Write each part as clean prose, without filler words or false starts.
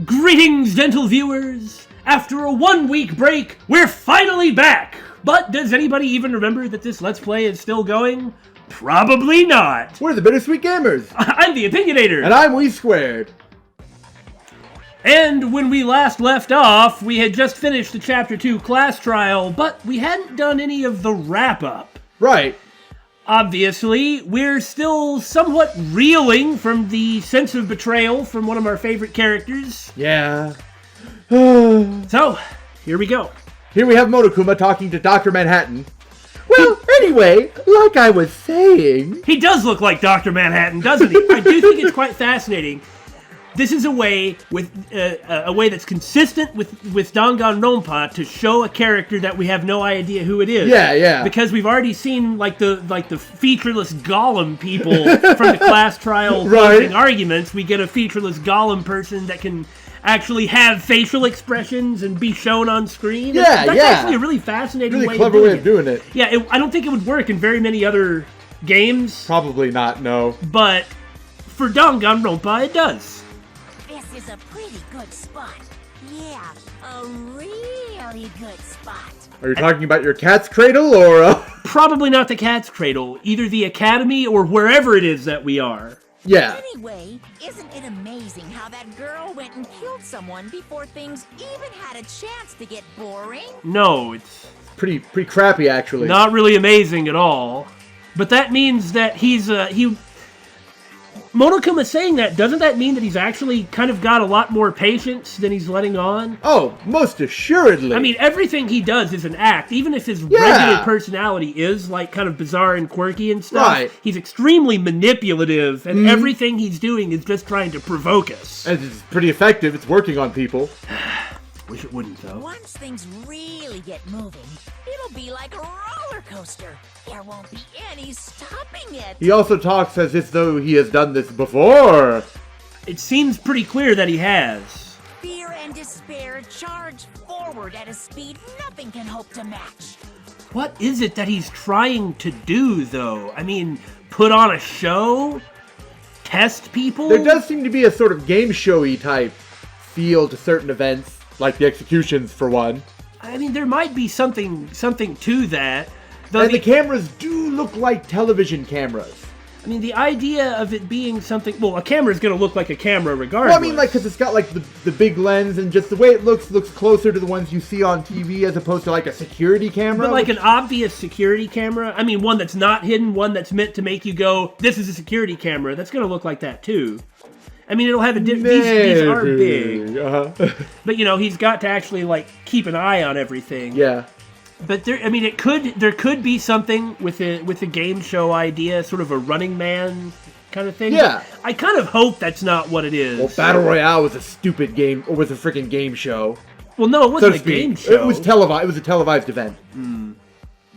Greetings, gentle viewers! After a 1-week break, we're finally back! But does anybody even remember that this Let's Play is still going? Probably not! We're the Bittersweet Gamers! I'm the Opinionator! And I'm We Squared! And when we last left off, we had just finished the Chapter 2 class trial, but we hadn't done any of the wrap-up. Right. Obviously, we're still somewhat reeling from the sense of betrayal from one of our favorite characters. Yeah. So, here we go. Here we have Monokuma talking to Dr. Manhattan. Well, anyway, like I was saying... He does look like Dr. Manhattan, doesn't he? I do think it's quite fascinating. This is a way that's consistent with Danganronpa to show a character that we have no idea who it is. Yeah, yeah. Because we've already seen like the featureless golem people from the class trial closing arguments. We get a featureless golem person that can actually have facial expressions and be shown on screen. That's actually a really fascinating really clever way of doing it. Yeah, I don't think it would work in very many other games. Probably not, no. But for Danganronpa, it does. This is a pretty good spot. Yeah, a really good spot. Are you talking about your cat's cradle, or... Probably not the cat's cradle. Either the academy or wherever it is that we are. Yeah. Anyway, isn't it amazing how that girl went and killed someone before things even had a chance to get boring? No, it's... Pretty crappy, actually. Not really amazing at all. But that means that Monokuma saying that, doesn't that mean that he's actually kind of got a lot more patience than he's letting on? Oh, most assuredly. I mean, everything he does is an act. Even if his regular personality is, like, kind of bizarre and quirky and stuff, he's extremely manipulative, and everything he's doing is just trying to provoke us. And it's pretty effective. It's working on people. Wish it wouldn't, though. Once things really get moving, it'll be like a roller coaster. There won't be any stopping it. He also talks as if though he has done this before. It seems pretty clear that he has. Fear and despair charge forward at a speed nothing can hope to match. What is it that he's trying to do, though? I mean, put on a show? Test people? There does seem to be a sort of game showy type feel to certain events. Like the executions, for one. I mean, there might be something to that. And the cameras do look like television cameras. I mean, the idea of it being something... Well, a camera's going to look like a camera regardless. Well, I mean, like, because it's got, like, the big lens, and just the way it looks closer to the ones you see on TV as opposed to, like, a security camera. But, like, an obvious security camera? I mean, one that's not hidden, one that's meant to make you go, this is a security camera. That's going to look like that, too. I mean, it'll have a these are big. But, you know, he's got to actually, like, keep an eye on everything. Yeah. But there could be something with a game show idea, sort of a Running Man kind of thing. Yeah. But I kind of hope that's not what it is. Well, Battle Royale was a stupid game, or was a freaking game show. Well, no, it wasn't a game show. It was televised. It was a televised event.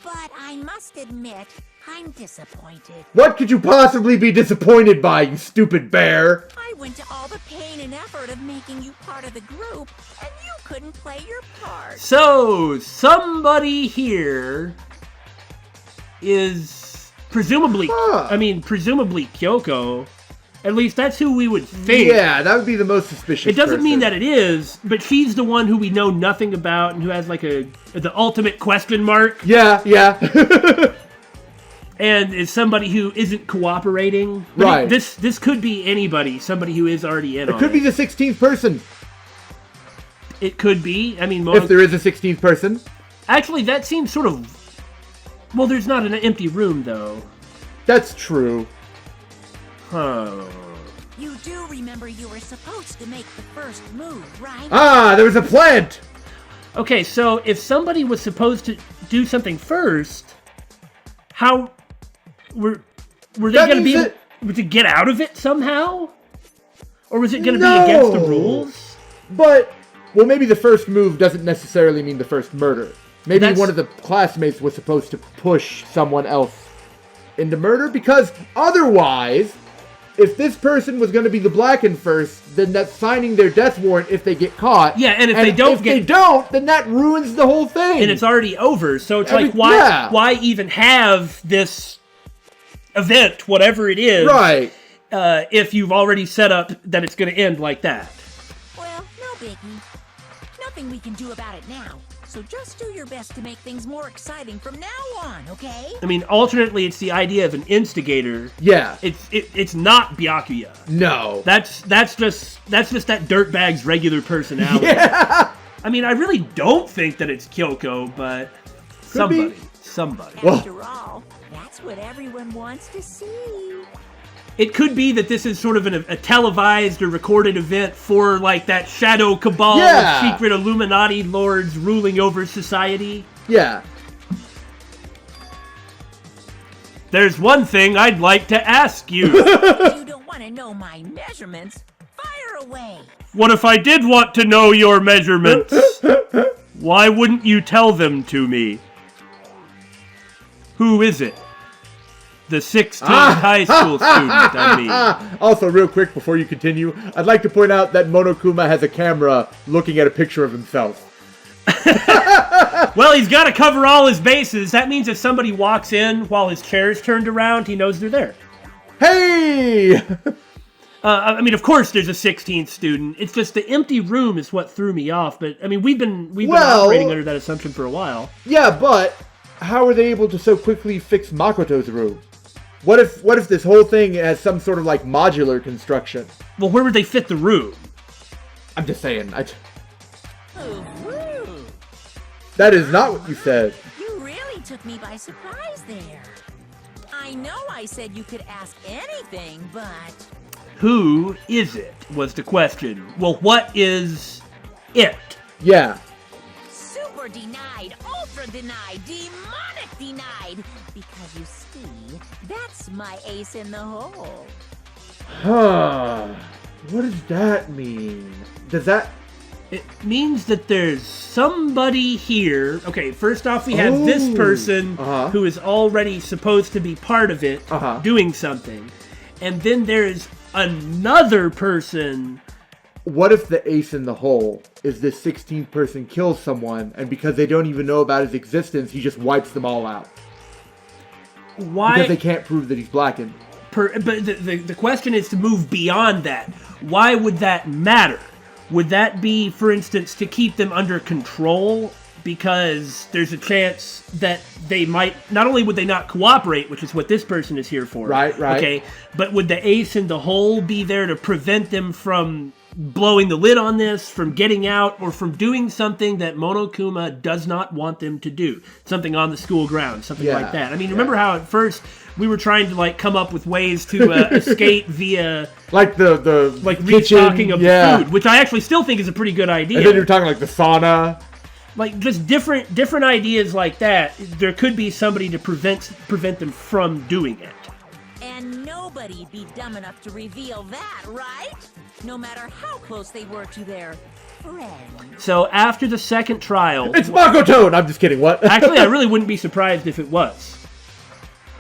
But I must admit, I'm disappointed. What could you possibly be disappointed by, you stupid bear? I went to all the pain and effort of making you part of the group, and you couldn't play your part. So, somebody here is presumably, presumably Kyoko. At least that's who we would think. Yeah, that would be the most suspicious It doesn't mean that it is, but she's the one who we know nothing about and who has like the ultimate question mark. Yeah, yeah. And is somebody who isn't cooperating. But right. This could be anybody, somebody who is already in on it. It could be the 16th person. It could be. I mean, if there is a 16th person. Actually, that seems sort of... Well, there's not an empty room, though. That's true. Huh. You do remember you were supposed to make the first move, right? Ah, there was a plant! Okay, so if somebody was supposed to do something first, how... Were they going to be able to get out of it somehow? Or was it going to be against the rules? But, well, maybe the first move doesn't necessarily mean the first murder. Maybe one of the classmates was supposed to push someone else into murder, because otherwise, if this person was going to be the blackened first, then that's signing their death warrant if they get caught. Yeah, and if they don't, then that ruins the whole thing. And it's already over, so it's like, why even have this event, whatever it is, right? If you've already set up that it's going to end like that. Well, Biggie. Nothing we can do about it now. So just do your best to make things more exciting from now on, okay? I mean, alternately, it's the idea of an instigator. Yeah. It's not Byakuya. No. That's just that dirtbag's regular personality. Yeah. I mean, I really don't think that it's Kyoko, but somebody. After all, that's what everyone wants to see. It could be that this is sort of a televised or recorded event for, like, that shadow cabal of secret Illuminati lords ruling over society. Yeah. There's one thing I'd like to ask you. You don't want to know my measurements? Fire away. What if I did want to know your measurements? Why wouldn't you tell them to me? Who is it? The 16th high school student, I mean. Also, real quick before you continue, I'd like to point out that Monokuma has a camera looking at a picture of himself. Well, he's got to cover all his bases. That means if somebody walks in while his chair's turned around, he knows they're there. Hey! I mean, of course there's a 16th student. It's just the empty room is what threw me off. But, I mean, we've been operating under that assumption for a while. Yeah, but how are they able to so quickly fix Makoto's room? What if this whole thing has some sort of, like, modular construction? Well, where would they fit the room? I'm just saying. Ooh. That is not what you said. You really took me by surprise there. I know I said you could ask anything, but... Who is it, was the question. Well, what is it? Yeah. Super denied, ultra denied, demonic denied. Because you see, that's my ace in the hole. Huh. What does that mean? Does that... It means that there's somebody here. Okay, first off, we have this person who is already supposed to be part of it, doing something. And then there's another person. What if the ace in the hole is this 16th person kills someone, and because they don't even know about his existence, he just wipes them all out? Why? Because they can't prove that he's blackened. But the question is to move beyond that. Why would that matter? Would that be, for instance, to keep them under control? Because there's a chance that they might, not only would they not cooperate, which is what this person is here for. Right. Okay, but would the ace in the hole be there to prevent them from blowing the lid on this, from getting out, or from doing something that Monokuma does not want them to do? Something on the school grounds, something like that. I mean, remember how at first we were trying to, like, come up with ways to escape via... Like the like kitchen, restocking of the food, which I actually still think is a pretty good idea. And then you're talking like the sauna. Like, just different ideas like that. There could be somebody to prevent them from doing it. And nobody'd be dumb enough to reveal that, right? No matter how close they were to their friend. So after the second trial... It's Makoto! I'm just kidding, what? Actually, I really wouldn't be surprised if it was.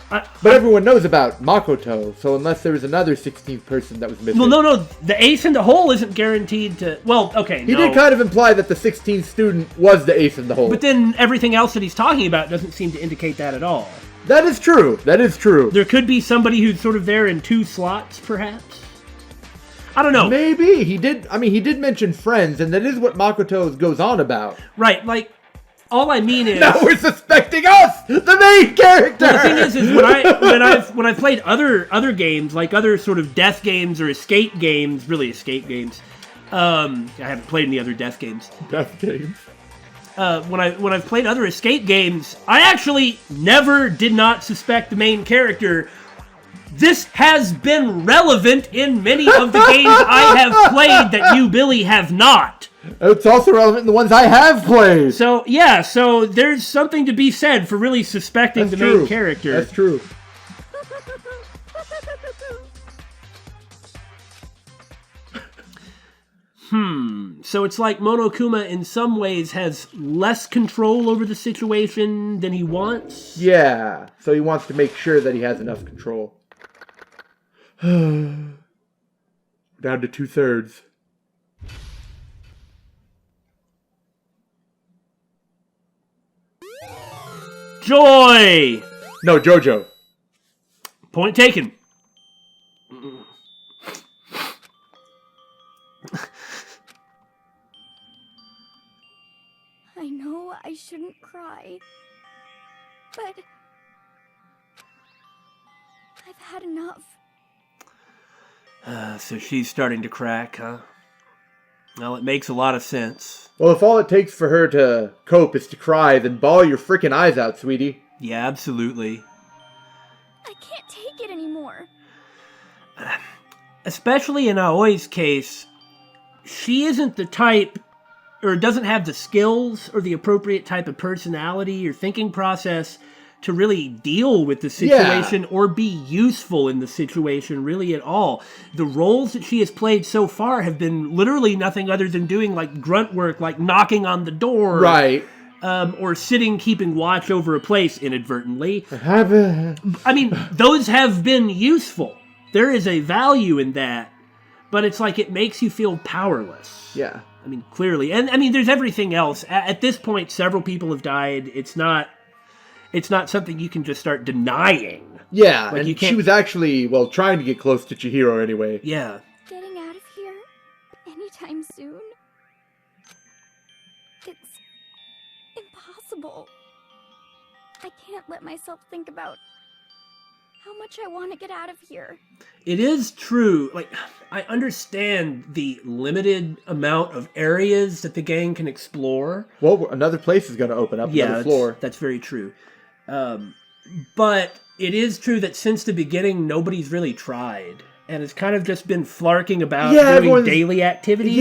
But everyone knows about Makoto, so unless there was another 16th person that was missing... Well, no, the ace in the hole isn't guaranteed to... Well, okay, He did kind of imply that the 16th student was the ace in the hole. But then everything else that he's talking about doesn't seem to indicate that at all. That is true. That is true. There could be somebody who's sort of there in two slots, perhaps? I don't know. Maybe. He did mention friends, and that is what Makoto goes on about. Right, like... All I mean is... Now we're suspecting us! The main character! Well, the thing is when I've played other games, like other sort of death games or escape games, really escape games. I haven't played any other death games. Death games. When I've played other escape games, I actually did not suspect the main character. This has been relevant in many of the games I have played that you, Billy, have not. It's also relevant in the ones I have played. So, yeah, so there's something to be said for really suspecting the main character. That's true. So it's like Monokuma in some ways has less control over the situation than he wants? Yeah, so he wants to make sure that he has enough control. Down to 2/3. Joy! No, Jojo. Point taken. I shouldn't cry. But I've had enough. So she's starting to crack, huh? Well, it makes a lot of sense. Well, if all it takes for her to cope is to cry, then bawl your freaking eyes out, sweetie. Yeah, absolutely. I can't take it anymore. Especially in Aoi's case, she isn't the type, or doesn't have the skills or the appropriate type of personality or thinking process to really deal with the situation or be useful in the situation really at all. The roles that she has played so far have been literally nothing other than doing like grunt work, like knocking on the door. Right. Or sitting, keeping watch over a place inadvertently. I mean, those have been useful. There is a value in that, but it's like it makes you feel powerless. Yeah. I mean, clearly. And I mean, there's everything else. At this point, several people have died. It's not something you can just start denying. Yeah, like and she was actually, well, trying to get close to Chihiro anyway. Yeah. Getting out of here anytime soon? It's impossible. I can't let myself think about how much I want to get out of here. It is true. Like, I understand the limited amount of areas that the gang can explore. Well, another place is going to open up, another floor. That's very true. But it is true that since the beginning, nobody's really tried. And it's kind of just been flarking about doing daily activities.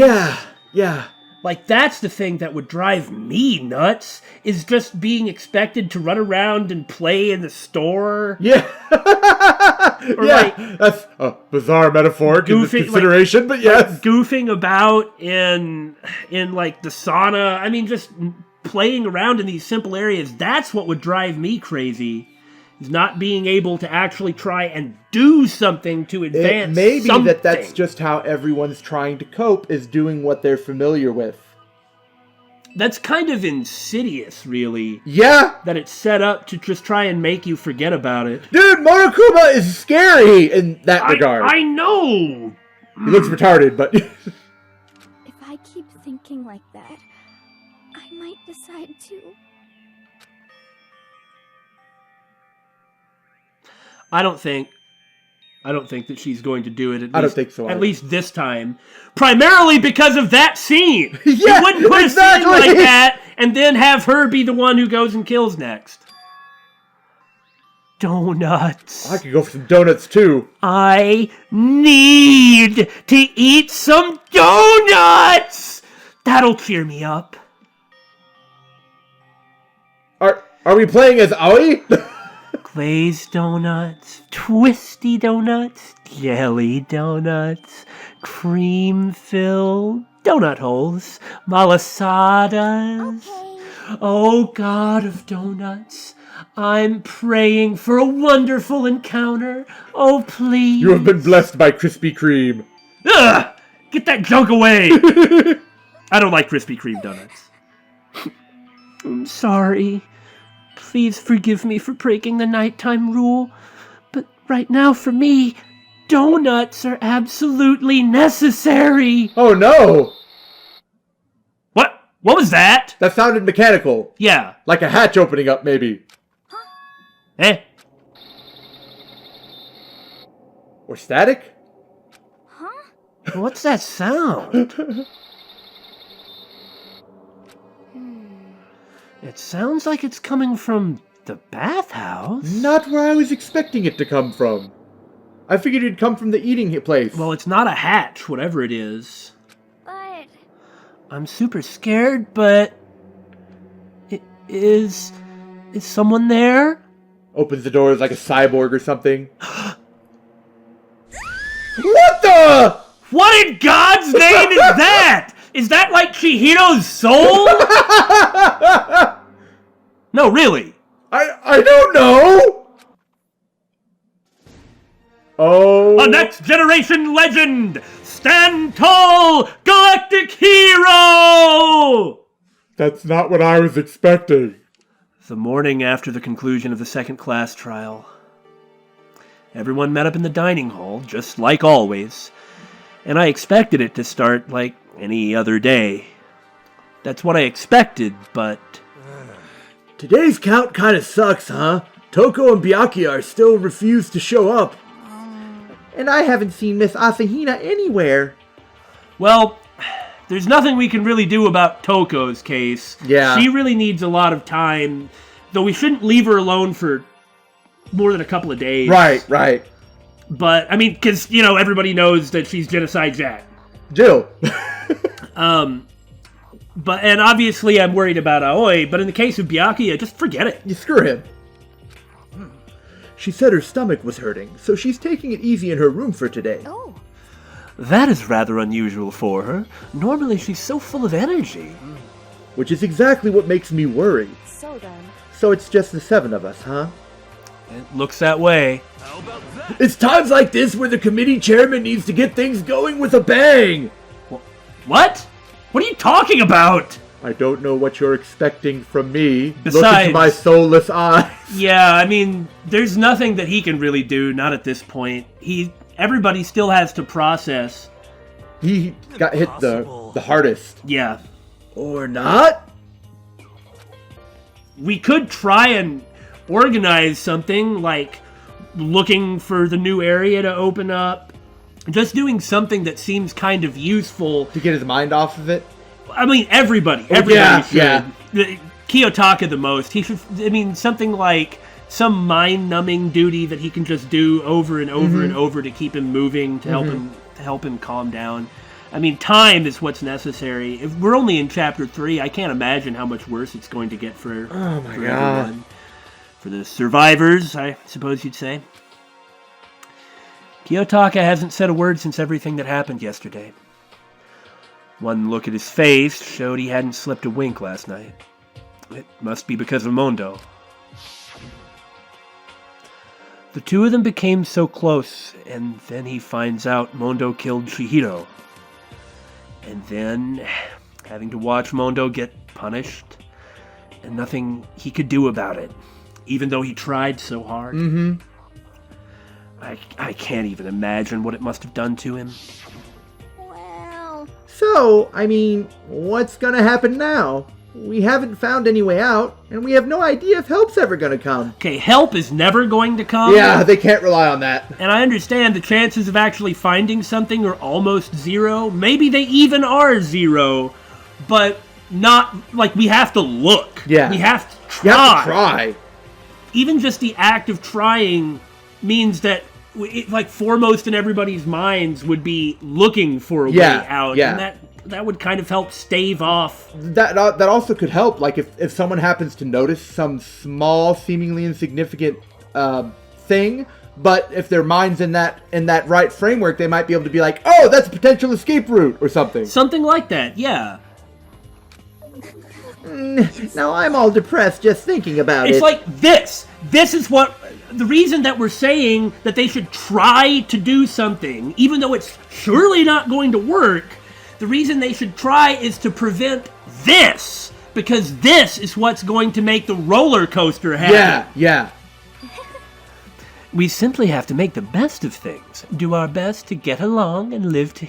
Yeah. Like, that's the thing that would drive me nuts, is just being expected to run around and play in the store. Yeah. Or like, that's a bizarre metaphor in this consideration, but yes. Like goofing about in like the sauna. I mean, just playing around in these simple areas. That's what would drive me crazy. Is not being able to actually try and do something to advance maybe something. that's just how everyone's trying to cope, is doing what they're familiar with. That's kind of insidious, really. Yeah! That it's set up to just try and make you forget about it. Dude, Monokuma is scary in that regard. I know! He looks retarded, but... If I keep thinking like that, I might decide to... I don't think that she's going to do it. I don't think so either. At least this time. Primarily because of that scene. Yeah, you wouldn't put a scene like that and then have her be the one who goes and kills next. Donuts. I could go for some donuts too. I need to eat some donuts. That'll cheer me up. Are we playing as Aoi? Glazed donuts, twisty donuts, jelly donuts, cream-filled donut holes, malasadas. Okay. Oh, God of donuts, I'm praying for a wonderful encounter. Oh, please. You have been blessed by Krispy Kreme. Ugh! Get that junk away! I don't like Krispy Kreme donuts. I'm sorry. Please forgive me for breaking the nighttime rule, but right now for me, donuts are absolutely necessary. Oh no! What? What was that? That sounded mechanical. Yeah. Like a hatch opening up, maybe. Eh? Or static? Huh? What's that sound? It sounds like it's coming from the bathhouse. Not where I was expecting it to come from. I figured it'd come from the eating place. Well, it's not a hatch, whatever it is. But... I'm super scared, but... Is someone there? Opens the doors like a cyborg or something. What the? What in God's name is that? Is that like Chihiro's soul? No, really. I don't know. Oh. A next generation legend! Stand tall, galactic hero! That's not what I was expecting. The morning after the conclusion of the second class trial. Everyone met up in the dining hall, just like always. And I expected it to start like any other day. That's what I expected, but... Today's count kind of sucks, huh? Toko and Byakuya still refuse to show up. And I haven't seen Miss Asahina anywhere. Well, there's nothing we can really do about Toko's case. Yeah. She really needs a lot of time, though we shouldn't leave her alone for more than a couple of days. Right. But, I mean, because, everybody knows that she's Genocide Jack. Jill. And obviously I'm worried about Aoi, but in the case of Byakuya, just forget it. You screw him. She said her stomach was hurting, so she's taking it easy in her room for today. Oh. That is rather unusual for her. Normally she's so full of energy. Which is exactly what makes me worry. So then. So it's just the 7 of us, huh? It looks that way. It's times like this where the committee chairman needs to get things going with a bang! What? What are you talking about? I don't know what you're expecting from me. Look Besides- into my soulless eyes. Yeah, I mean, there's nothing that he can really do, not at this point. Everybody still has to process. He got hit the hardest. Yeah. Or not? We could try and organize something, like looking for the new area to open up. Just doing something that seems kind of useful. To get his mind off of it? I mean, everybody should. Yeah. Kiyotaka the most. He should, something like some mind-numbing duty that he can just do over and over and over to keep him moving, to help him calm down. I mean, time is what's necessary. If we're only in chapter 3, I can't imagine how much worse it's going to get for everyone. For the survivors, I suppose you'd say. Kiyotaka hasn't said a word since everything that happened yesterday. One look at his face showed he hadn't slept a wink last night. It must be because of Mondo. The two of them became so close, and then he finds out Mondo killed Chihiro. And then, having to watch Mondo get punished, and nothing he could do about it, even though he tried so hard. I can't even imagine what it must have done to him. Well. So, what's gonna happen now? We haven't found any way out, and we have no idea if help's ever gonna come. Okay, help is never going to come. Yeah, they can't rely on that. And I understand the chances of actually finding something are almost 0. Maybe they even are 0, but not, we have to look. Yeah. We have to try. You have to try. Even just the act of trying means that, foremost in everybody's minds would be looking for a way out. Yeah. And that would kind of help stave off. That also could help, if someone happens to notice some small, seemingly insignificant thing, but if their mind's in that right framework, they might be able to be like, oh, that's a potential escape route, or something. Something like that, yeah. Now I'm all depressed just thinking about it. It's like this. This is what... The reason that we're saying that they should try to do something, even though it's surely not going to work, the reason they should try is to prevent this. Because this is what's going to make the roller coaster happen. Yeah. We simply have to make the best of things. Do our best to get along and live to...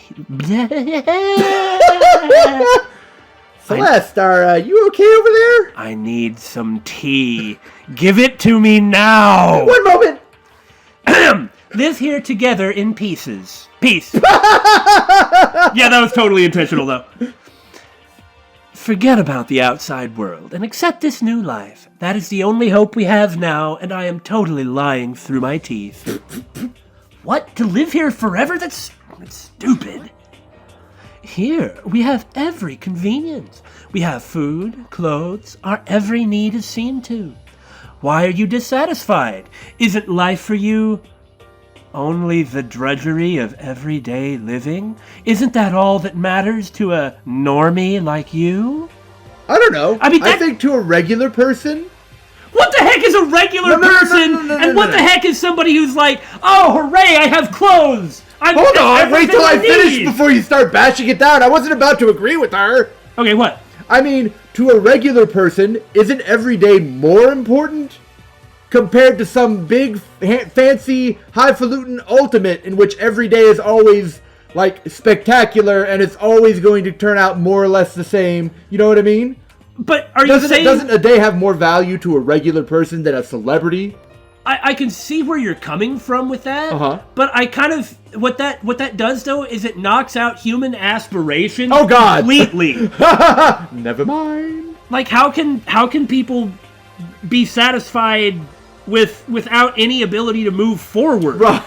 Celeste, are you okay over there? I need some tea. Give it to me now. One moment. Live here together in pieces. Peace. Yeah, that was totally intentional, though. Forget about the outside world and accept this new life. That is the only hope we have now, and I am totally lying through my teeth. What? To live here forever? That's stupid. Here, we have every convenience. We have food, clothes, our every need is seen to. Why are you dissatisfied? Isn't life for you only the drudgery of everyday living? Isn't that all that matters to a normie like you? I don't know. I think to a regular person... What the heck is a regular person? And what the heck is somebody who's like, oh, hooray, I have clothes! Hold on, wait till I finish before you start bashing it down. I wasn't about to agree with her. Okay, what? To a regular person, isn't every day more important? Compared to some big, fancy, highfalutin ultimate in which every day is always, spectacular and it's always going to turn out more or less the same. You know what I mean? But are you saying... Doesn't a day have more value to a regular person than a celebrity? I can see where you're coming from with that, but I kind of... What that does, though, is it knocks out human aspiration completely. Never mind. Like, how can people be satisfied without any ability to move forward? Right.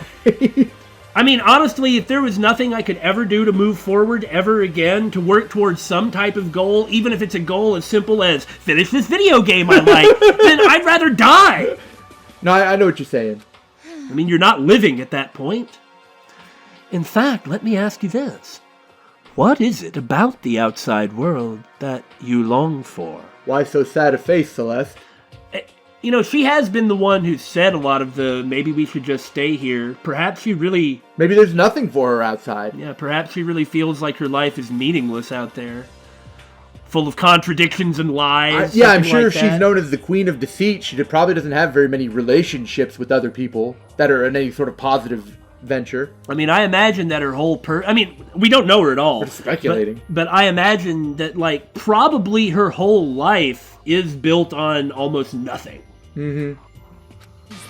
I mean, honestly, if there was nothing I could ever do to move forward ever again, to work towards some type of goal, even if it's a goal as simple as finish this video game I like, then I'd rather die. No, I know what you're saying. I mean, you're not living at that point. In fact, let me ask you this. What is it about the outside world that you long for? Why so sad a face, Celeste? You know, she has been the one who said a lot of the, maybe we should just stay here. Perhaps she really... Maybe there's nothing for her outside. Yeah, perhaps she really feels like her life is meaningless out there. Full of contradictions and lies. I'm sure if she's known as the Queen of Deceit, she probably doesn't have very many relationships with other people that are in any sort of positive venture. I mean, I imagine that her whole we don't know her at all. We're speculating. But I imagine that, like, probably her whole life is built on almost nothing. Is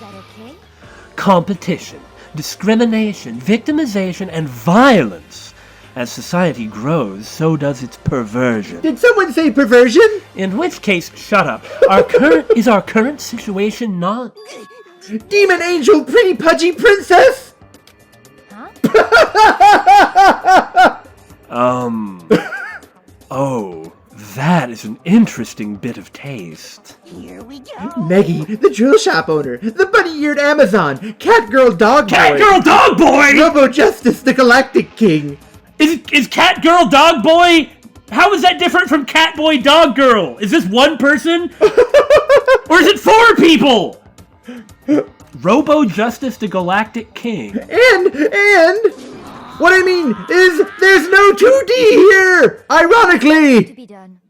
that okay? Competition, discrimination, victimization, and violence. As society grows, so does its perversion. Did someone say perversion? In which case, shut up. Is our current situation not? Demon angel, pretty pudgy princess! Huh? Oh, that is an interesting bit of taste. Here we go. Meggie, the drill shop owner, the bunny-eared Amazon, Catgirl Dog Boy. Catgirl Dog Boy! Robo Justice, the Galactic King. Is Catgirl Dog Boy? How is that different from Catboy Dog Girl? Is this one person? Or is it 4 people? Robo Justice the Galactic King. And what I mean is there's no 2D here, ironically. To be done.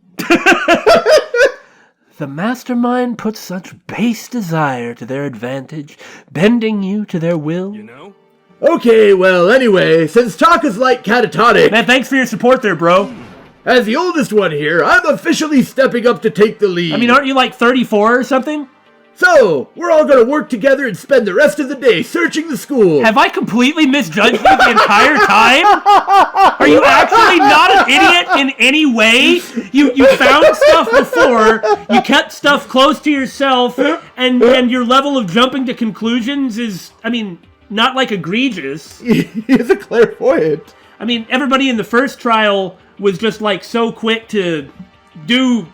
The mastermind puts such base desire to their advantage, bending you to their will. You know? Okay, well, anyway, since talk is like catatonic... Man, thanks for your support there, bro. As the oldest one here, I'm officially stepping up to take the lead. I mean, aren't you like 34 or something? So, we're all gonna work together and spend the rest of the day searching the school. Have I completely misjudged you the entire time? Are you actually not an idiot in any way? You found stuff before, you kept stuff close to yourself, and your level of jumping to conclusions is, I mean, not like egregious. He's a clairvoyant. I mean, everybody in the first trial was just like so quick to to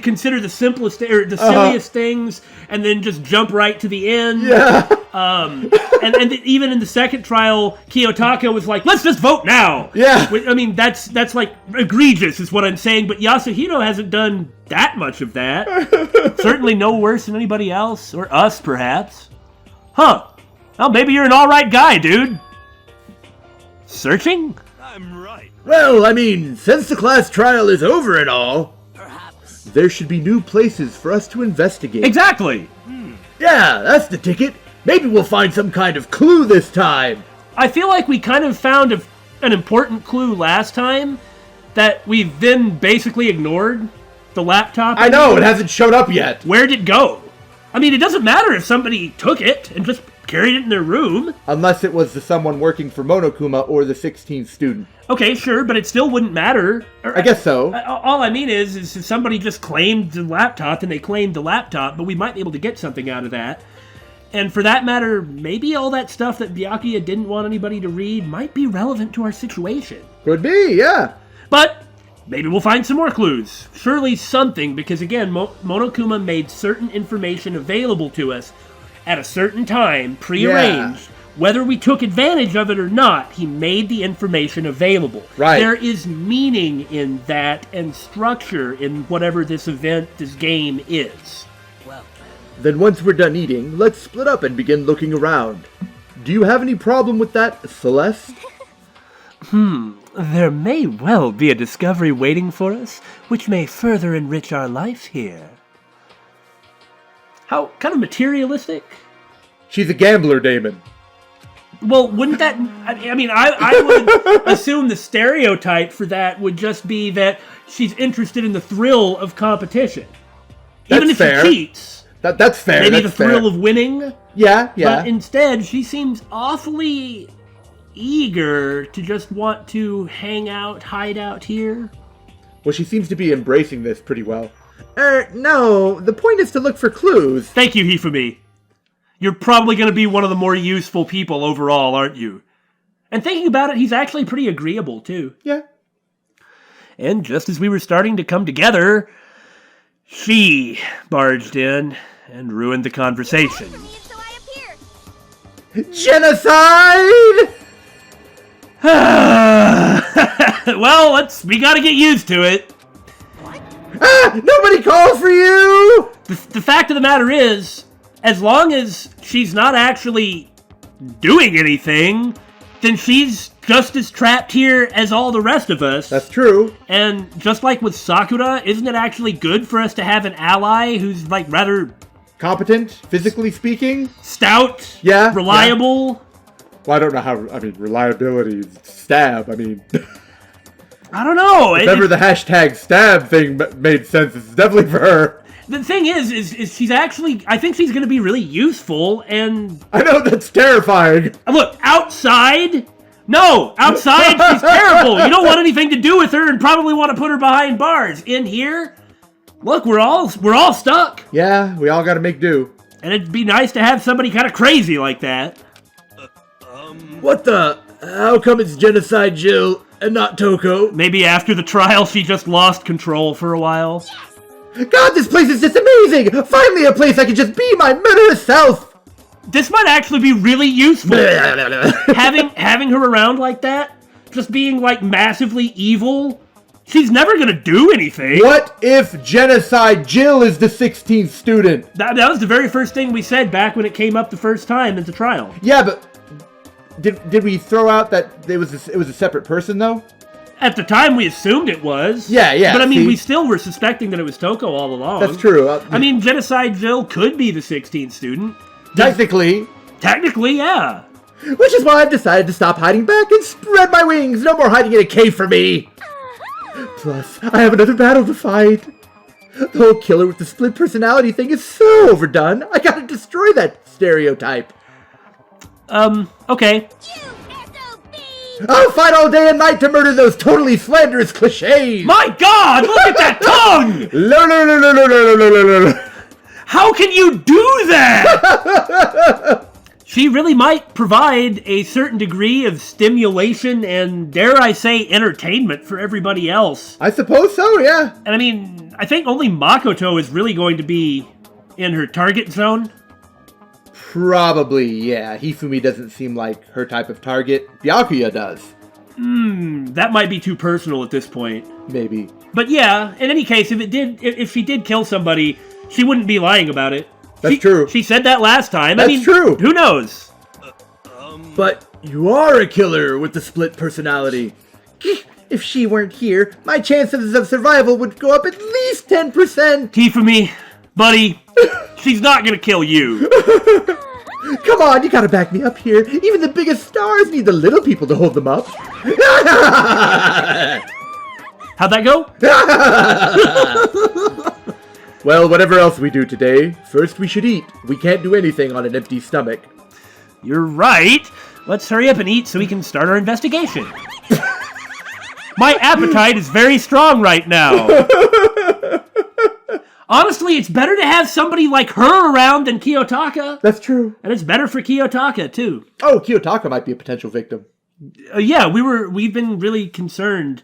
consider the simplest or the silliest things, and then just jump right to the end. Yeah. And even in the second trial, Kiyotaka was like, "Let's just vote now." Yeah. I mean, that's like egregious, is what I'm saying. But Yasuhiro hasn't done that much of that. Certainly no worse than anybody else, or us, perhaps. Huh? Well, maybe you're an all right guy, dude. Searching? I'm right. Well, I mean, since the class trial is over and all, Perhaps. there should be new places for us to investigate. Exactly. Yeah, that's the ticket. Maybe we'll find some kind of clue this time. I feel like we kind of found an important clue last time that we've then basically ignored. The laptop. I know, it hasn't shown up yet. Where'd it go? I mean, it doesn't matter if somebody took it and just carried it in their room. Unless it was someone working for Monokuma or the 16th student. Okay, sure, but it still wouldn't matter. I guess so. All I mean is if somebody just claimed the laptop, then they claimed the laptop, but we might be able to get something out of that. And for that matter, maybe all that stuff that Byakuya didn't want anybody to read might be relevant to our situation. Could be, yeah. But maybe we'll find some more clues. Surely something, because again, Monokuma made certain information available to us at a certain time, prearranged. Yeah. Whether we took advantage of it or not, he made the information available. Right. There is meaning in that and structure in whatever this event, this game is. Well, Then once we're done eating, let's split up and begin looking around. Do you have any problem with that, Celeste? There may well be a discovery waiting for us, which may further enrich our life here. How kind of materialistic? She's a gambler, Damon. Well, wouldn't that... I mean, I would assume the stereotype for that would just be that she's interested in the thrill of competition. That's Even if fair. she cheats. That's fair. Maybe that's the thrill fair. of winning. Yeah. But instead, she seems awfully eager to just want to hang out, hide out here. Well, she seems to be embracing this pretty well. No. The point is to look for clues. Thank you, Hifumi. You're probably going to be one of the more useful people overall, aren't you? And thinking about it, he's actually pretty agreeable, too. Yeah. And just as we were starting to come together, she barged in and ruined the conversation. So I appear. Genocide! Well, we gotta get used to it. Nobody called for you! The fact of the matter is, as long as she's not actually doing anything, then she's just as trapped here as all the rest of us. That's true. And just like with Sakura, isn't it actually good for us to have an ally who's like rather Competent, physically speaking? stout, Yeah, reliable? Well, I don't know how, reliability is stab, I don't know. If ever the hashtag stab thing made sense, it's definitely for her. The thing is she's actually, I think she's going to be really useful, and... I know, that's terrifying. Look, outside? No, outside she's terrible. You don't want anything to do with her and probably want to put her behind bars. In here, look, we're all stuck. Yeah, we all gotta make do. And it'd be nice to have somebody kind of crazy like that. What the? How come it's Genocide Jill and not Toko? Maybe after the trial she just lost control for a while. God, this place is just amazing! Finally a place I can just be my murderous self! This might actually be really useful. having her around like that, just being like massively evil, she's never gonna do anything. What if Genocide Jill is the 16th student? That was the very first thing we said back when it came up the first time at the trial. Yeah, but did we throw out that it was a separate person though? At the time, we assumed it was. Yeah. But I mean, see? we still were suspecting that it was Toko all along. That's true. I mean, Genocide Jill could be the 16th student. Technically. Technically, yeah. Which is why I've decided to stop hiding back and spread my wings. No more hiding in a cave for me. Plus, I have another battle to fight. The whole killer with the split personality thing is so overdone. I gotta destroy that stereotype. Okay. I'll fight all day and night to murder those totally slanderous cliches. My God, look at that tongue! How can you do that? She really might provide a certain degree of stimulation and, dare I say, entertainment for everybody else. I suppose so, yeah. And I mean, I think only Makoto is really going to be in her target zone. Probably, yeah. Hifumi doesn't seem like her type of target. Byakuya does. That might be too personal at this point. Maybe. But yeah, in any case, if she did kill somebody, she wouldn't be lying about it. That's true. She said that last time. That's true. Who knows? But you are a killer with the split personality. If she weren't here, my chances of survival would go up at least 10%. Hifumi, buddy, she's not gonna kill you. Come on, you gotta back me up here. Even the biggest stars need the little people to hold them up. How'd that go? Well, whatever else we do today, first we should eat. We can't do anything on an empty stomach. You're right. Let's hurry up and eat so we can start our investigation. My appetite is very strong right now. Honestly, it's better to have somebody like her around than Kiyotaka. That's true. And it's better for Kiyotaka, too. Oh, Kiyotaka might be a potential victim. Yeah, we've been really concerned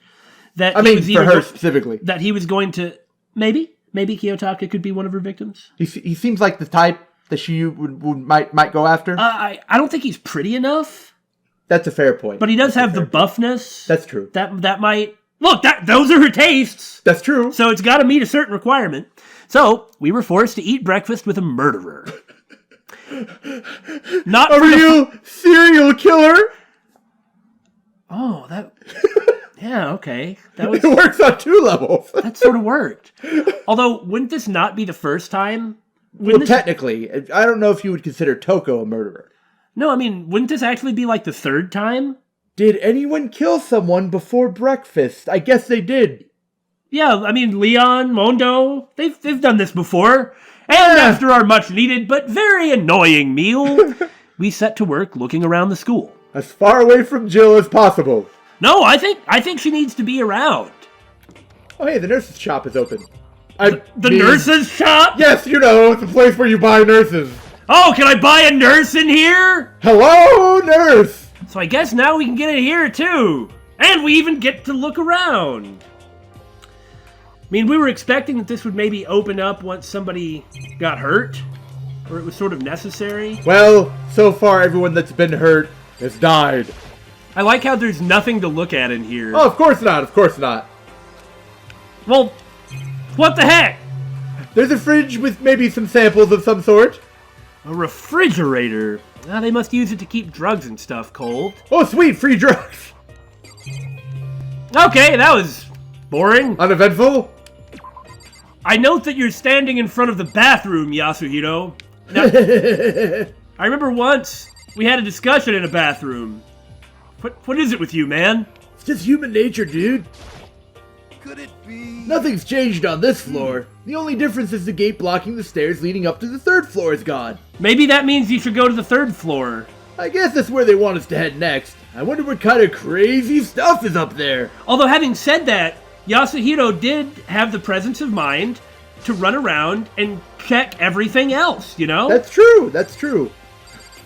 that for her specifically. That he was going to... Maybe Kiyotaka could be one of her victims. He seems like the type that she might go after. I don't think he's pretty enough. That's a fair point. But he does have the buffness. That's true. That might... Look, those are her tastes. That's true. So it's got to meet a certain requirement. So we were forced to eat breakfast with a murderer. Not Are you serial killer? Oh, that... Yeah, okay. It works on 2 levels. That sort of worked. Although, wouldn't this not be the first time? Technically. I don't know if you would consider Toko a murderer. No, I mean, wouldn't this actually be like the 3rd time? Did anyone kill someone before breakfast? I guess they did. Yeah, I mean, Leon, Mondo, they've done this before. And after our much-needed but very annoying meal, we set to work looking around the school. As far away from Jill as possible. No, I think she needs to be around. Oh, hey, the nurse's shop is open. The nurse's shop? Yes, you know, it's a place where you buy nurses. Oh, can I buy a nurse in here? Hello, nurse! So I guess now we can get in here, too. And we even get to look around. I mean, we were expecting that this would maybe open up once somebody got hurt. Or it was sort of necessary. Well, so far everyone that's been hurt has died. I like how there's nothing to look at in here. Oh, of course not, of course not. Well, what the heck? There's a fridge with maybe some samples of some sort. A refrigerator. Ah, they must use it to keep drugs and stuff cold. Oh, sweet, free drugs. Okay, that was boring. Uneventful? I note that you're standing in front of the bathroom, Yasuhiro. Now, I remember once we had a discussion in a bathroom. What is it with you, man? It's just human nature, dude. Could it be? Nothing's changed on this floor. The only difference is the gate blocking the stairs leading up to the 3rd floor is gone. Maybe that means you should go to the 3rd floor. I guess that's where they want us to head next. I wonder what kind of crazy stuff is up there. Although having said that, Yasuhiro did have the presence of mind to run around and check everything else, you know? That's true, that's true.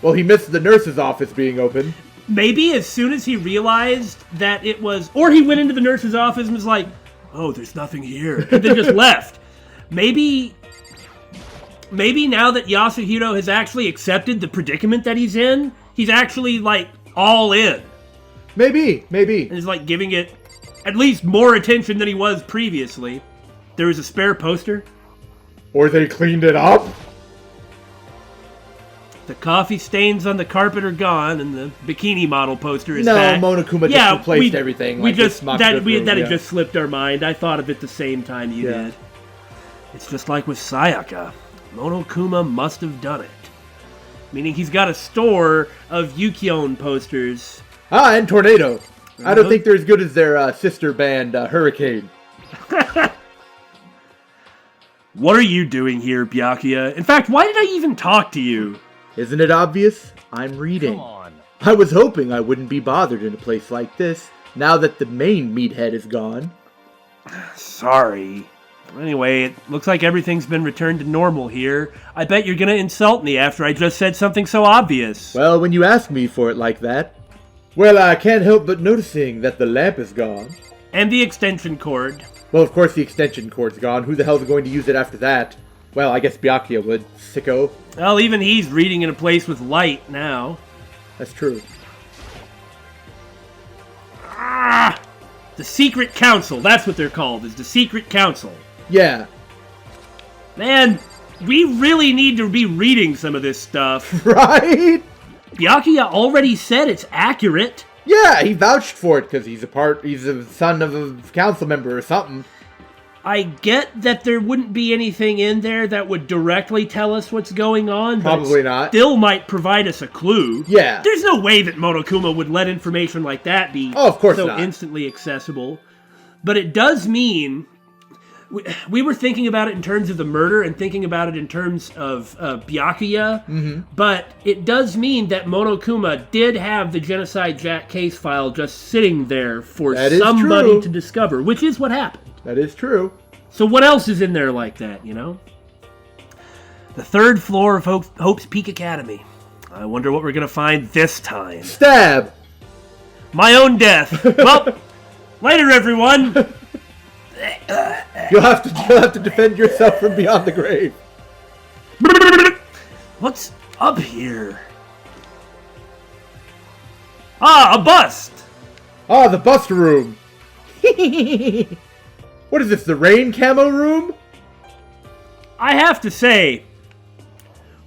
Well, he missed the nurse's office being open. Maybe as soon as he realized that it was... Or he went into the nurse's office and was like, oh, there's nothing here. And then just left. Maybe now that Yasuhiro has actually accepted the predicament that he's in, he's actually, like, all in. Maybe. And is, like, giving it at least more attention than he was previously. There was a spare poster. Or they cleaned it up. The coffee stains on the carpet are gone, and the bikini model poster is back. No, Monokuma just replaced everything. That had just slipped our mind. I thought of it the same time you did. It's just like with Sayaka. Monokuma must have done it. Meaning he's got a store of Yukion posters. Ah, and Tornado. I don't think they're as good as their sister band, Hurricane. What are you doing here, Byakuya? In fact, why did I even talk to you? Isn't it obvious? I'm reading. Come on. I was hoping I wouldn't be bothered in a place like this, now that the main meathead is gone. Sorry. Anyway, it looks like everything's been returned to normal here. I bet you're gonna insult me after I just said something so obvious. Well, when you ask me for it like that... Well, I can't help but noticing that the lamp is gone. And the extension cord. Well, of course the extension cord's gone. Who the hell's going to use it after that? Well, I guess Byakuya would. Sicko. Well, even he's reading in a place with light now. That's true. Ah! The Secret Council. That's what they're called, is the Secret Council. Yeah. Man, we really need to be reading some of this stuff. Right? Byakuya already said it's accurate. Yeah, he vouched for it because he's a son of a council member or something. I get that there wouldn't be anything in there that would directly tell us what's going on. Probably but not. Still might provide us a clue. Yeah. There's no way that Monokuma would let information like that be of course so not. Instantly accessible. But it does mean... We were thinking about it in terms of the murder and thinking about it in terms of Byakuya. Mm-hmm. But it does mean that Monokuma did have the Genocide Jack case file just sitting there for somebody to discover, which is what happened. That is true. So what else is in there like that, you know? The 3rd floor of Hope's Peak Academy. I wonder what we're going to find this time. Stab! My own death. Well, later, everyone. You'll have to defend yourself from beyond the grave. What's up here? Ah, a bust! Ah, the bust room. What is this, the rain camo room? I have to say,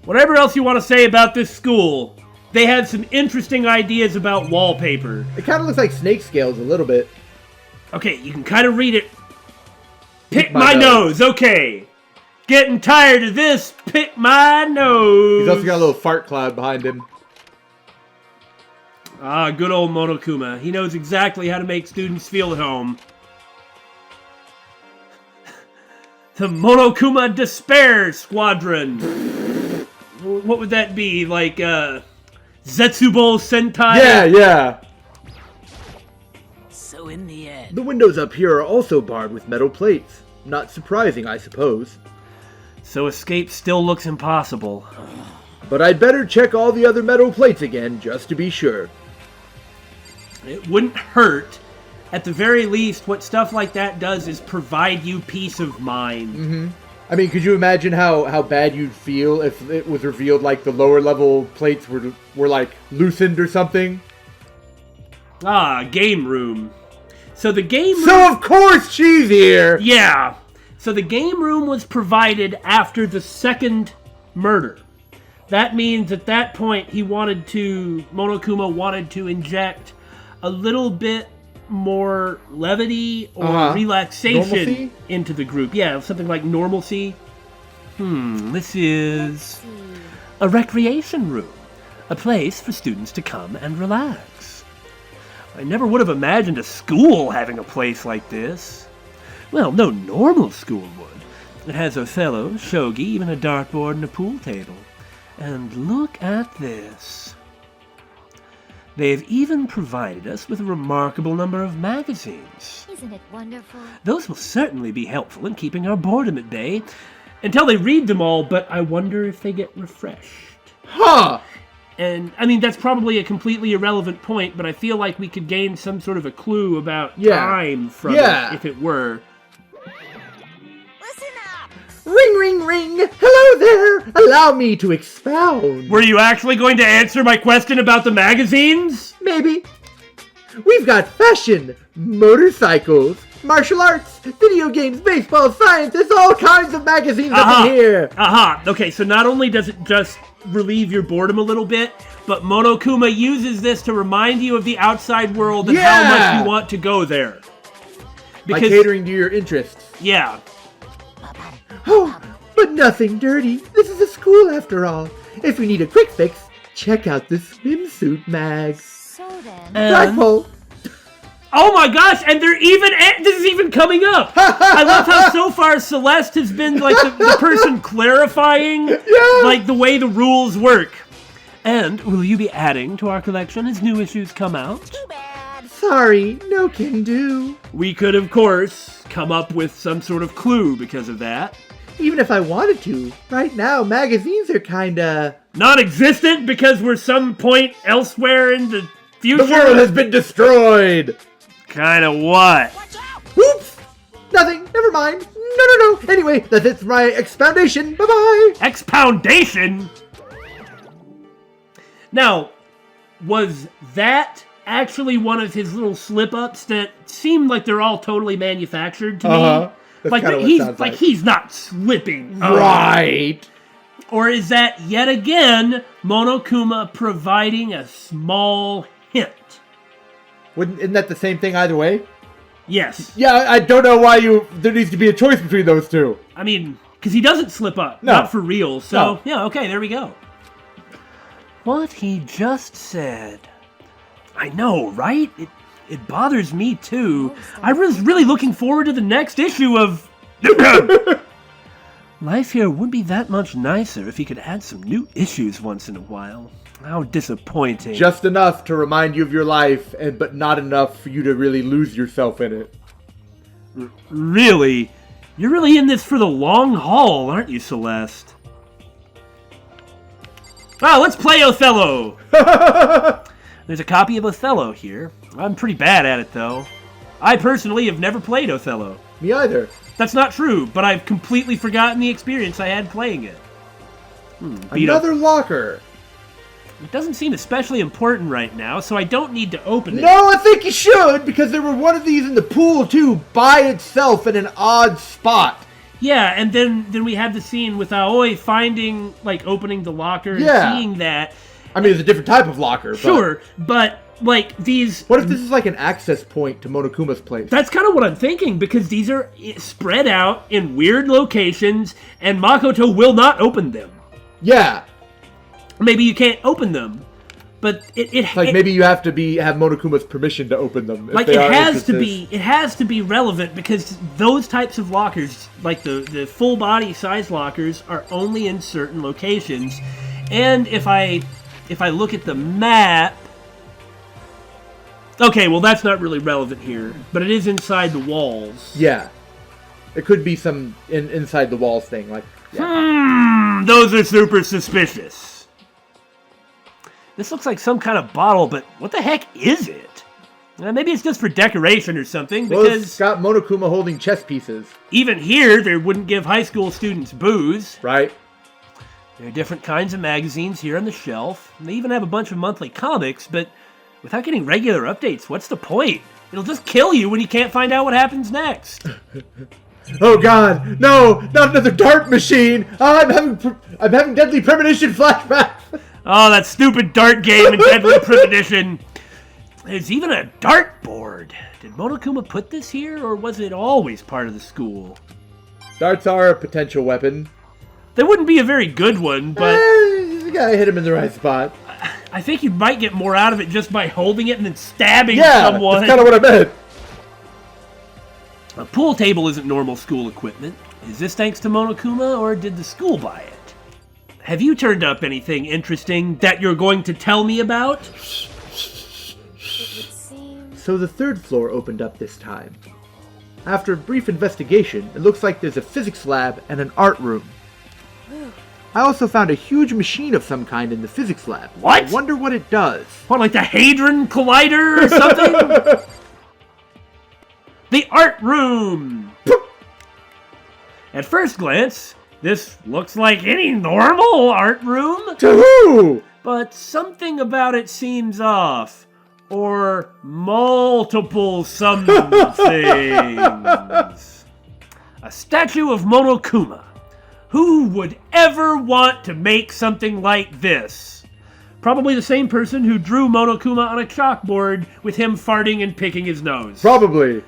whatever else you want to say about this school, they had some interesting ideas about wallpaper. It kind of looks like snake scales a little bit. Okay, you can kind of read it. Pick my nose. Okay. Getting tired of this. Pick my nose. He's also got a little fart cloud behind him. Ah, good old Monokuma. He knows exactly how to make students feel at home. The Monokuma Despair Squadron. What would that be? Like, Zetsubo Sentai? Yeah. So in the end, The windows up here are also barred with metal plates. Not surprising, I suppose. So escape still looks impossible. But I'd better check all the other metal plates again, just to be sure. It wouldn't hurt. At the very least, what stuff like that does is provide you peace of mind. I mean, could you imagine how bad you'd feel if it was revealed like the lower level plates were like loosened or something? Ah, game room. So the game room... So of course she's here! Yeah. So the game room was provided after the second murder. That means at that point Monokuma wanted to inject a little bit more levity or relaxation Normalcy? into the group. Yeah, something like normalcy. This is a recreation room. A place for students to come and relax. I never would have imagined a school having a place like this. Well, no normal school would. It has Othello, shogi, even a dartboard and a pool table. And look at this. They've even provided us with a remarkable number of magazines. Isn't it wonderful? Those will certainly be helpful in keeping our boredom at bay until they read them all, but I wonder if they get refreshed. Huh! And, I mean, that's probably a completely irrelevant point, but I feel like we could gain some sort of a clue about time from it, if it were. listen up! Ring, ring, ring! Hello there! Allow me to expound. Were you actually going to answer my question about the magazines? Maybe. We've got fashion, motorcycles, martial arts, video games, baseball, science. There's all kinds of magazines up in here. Okay, so not only does it just relieve your boredom a little bit, but Monokuma uses this to remind you of the outside world and how much you want to go there. By catering to your interests. Yeah. Oh, but nothing dirty. This is a school after all. If you need a quick fix, check out the swimsuit mags. So then... Flagpole. Oh my gosh, and this is even coming up. I love how so far Celeste has been like the person clarifying like the way the rules work. And will you be adding to our collection as new issues come out? Too bad. Sorry, no can do. We could, of course, come up with some sort of clue because of that. Even if I wanted to, right now magazines are kinda... Non-existent because we're some point elsewhere in the future? The world has been destroyed! Kinda what? Watch out! Oops! Nothing, never mind. No. Anyway, that's it for my expoundation. Bye-bye! Expoundation? Now, was that actually one of his little slip-ups that seemed like they're all totally manufactured to me? That's he's not slipping. Right! Or is that yet again Monokuma providing a small hint? Isn't that the same thing either way? Yes. Yeah, I don't know why there needs to be a choice between those two. I mean, because he doesn't slip up. No. Not for real. So, No. yeah, okay, there we go. What he just said. I know, right? It bothers me, too. I was really looking forward to the next issue of... Life here would be that much nicer if he could add some new issues once in a while. How disappointing. Just enough to remind you of your life, but not enough for you to really lose yourself in it. Really? You're really in this for the long haul, aren't you, Celeste? Well, let's play Othello! There's a copy of Othello here. I'm pretty bad at it, though. I personally have never played Othello. Me either. That's not true, but I've completely forgotten the experience I had playing it. Another locker. It doesn't seem especially important right now, so I don't need to open it. No, I think you should, because there were one of these in the pool, too, by itself in an odd spot. Yeah, and then we had the scene with Aoi finding, like, opening the locker and seeing that. I mean, it's a different type of locker. Sure, but like, these... What if this is like an access point to Monokuma's place? That's kind of what I'm thinking, because these are spread out in weird locations, and Makoto will not open them. Yeah. Maybe you can't open them, But maybe you have to have Monokuma's permission to open them. Like it has to be relevant because those types of lockers, like the full body size lockers, are only in certain locations. And if I look at the map, okay, well that's not really relevant here, but it is inside the walls. Yeah, it could be some inside the walls thing. Like, yeah. Those are super suspicious. This looks like some kind of bottle, but what the heck is it? Maybe it's just for decoration or something, because... Well, it's got Monokuma holding chess pieces. Even here, they wouldn't give high school students booze. Right. There are different kinds of magazines here on the shelf. And they even have a bunch of monthly comics, but without getting regular updates, what's the point? It'll just kill you when you can't find out what happens next. Oh God, no, not another dart machine! I'm having deadly premonition flashbacks! Oh, that stupid dart game and deadly premonition. There's even a dart board. Did Monokuma put this here, or was it always part of the school? Darts are a potential weapon. They wouldn't be a very good one, but... The guy hit him in the right spot. I think you might get more out of it just by holding it and then stabbing someone. Yeah, that's kind of what I meant. A pool table isn't normal school equipment. Is this thanks to Monokuma, or did the school buy it? Have you turned up anything interesting that you're going to tell me about? So the third floor opened up this time. After a brief investigation, it looks like there's a physics lab and an art room. I also found a huge machine of some kind in the physics lab. What? I wonder what it does. What, like the Hadron Collider or something? The art room! At first glance, this looks like any normal art room. To who? But something about it seems off. Or multiple somethings. A statue of Monokuma. Who would ever want to make something like this? Probably the same person who drew Monokuma on a chalkboard with him farting and picking his nose. Probably.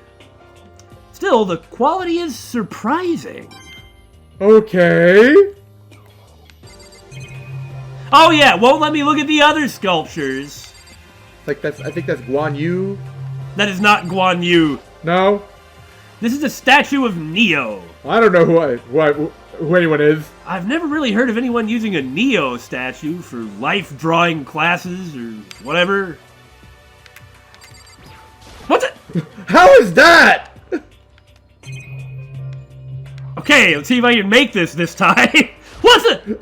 Still, the quality is surprising. Okay. Oh yeah, won't let me look at the other sculptures. I think that's Guan Yu. That is not Guan Yu. No? This is a statue of Neo. I don't know who anyone is. I've never really heard of anyone using a Neo statue for life drawing classes or whatever. What's it? How is that? Okay, let's see if I can make this time. What's it?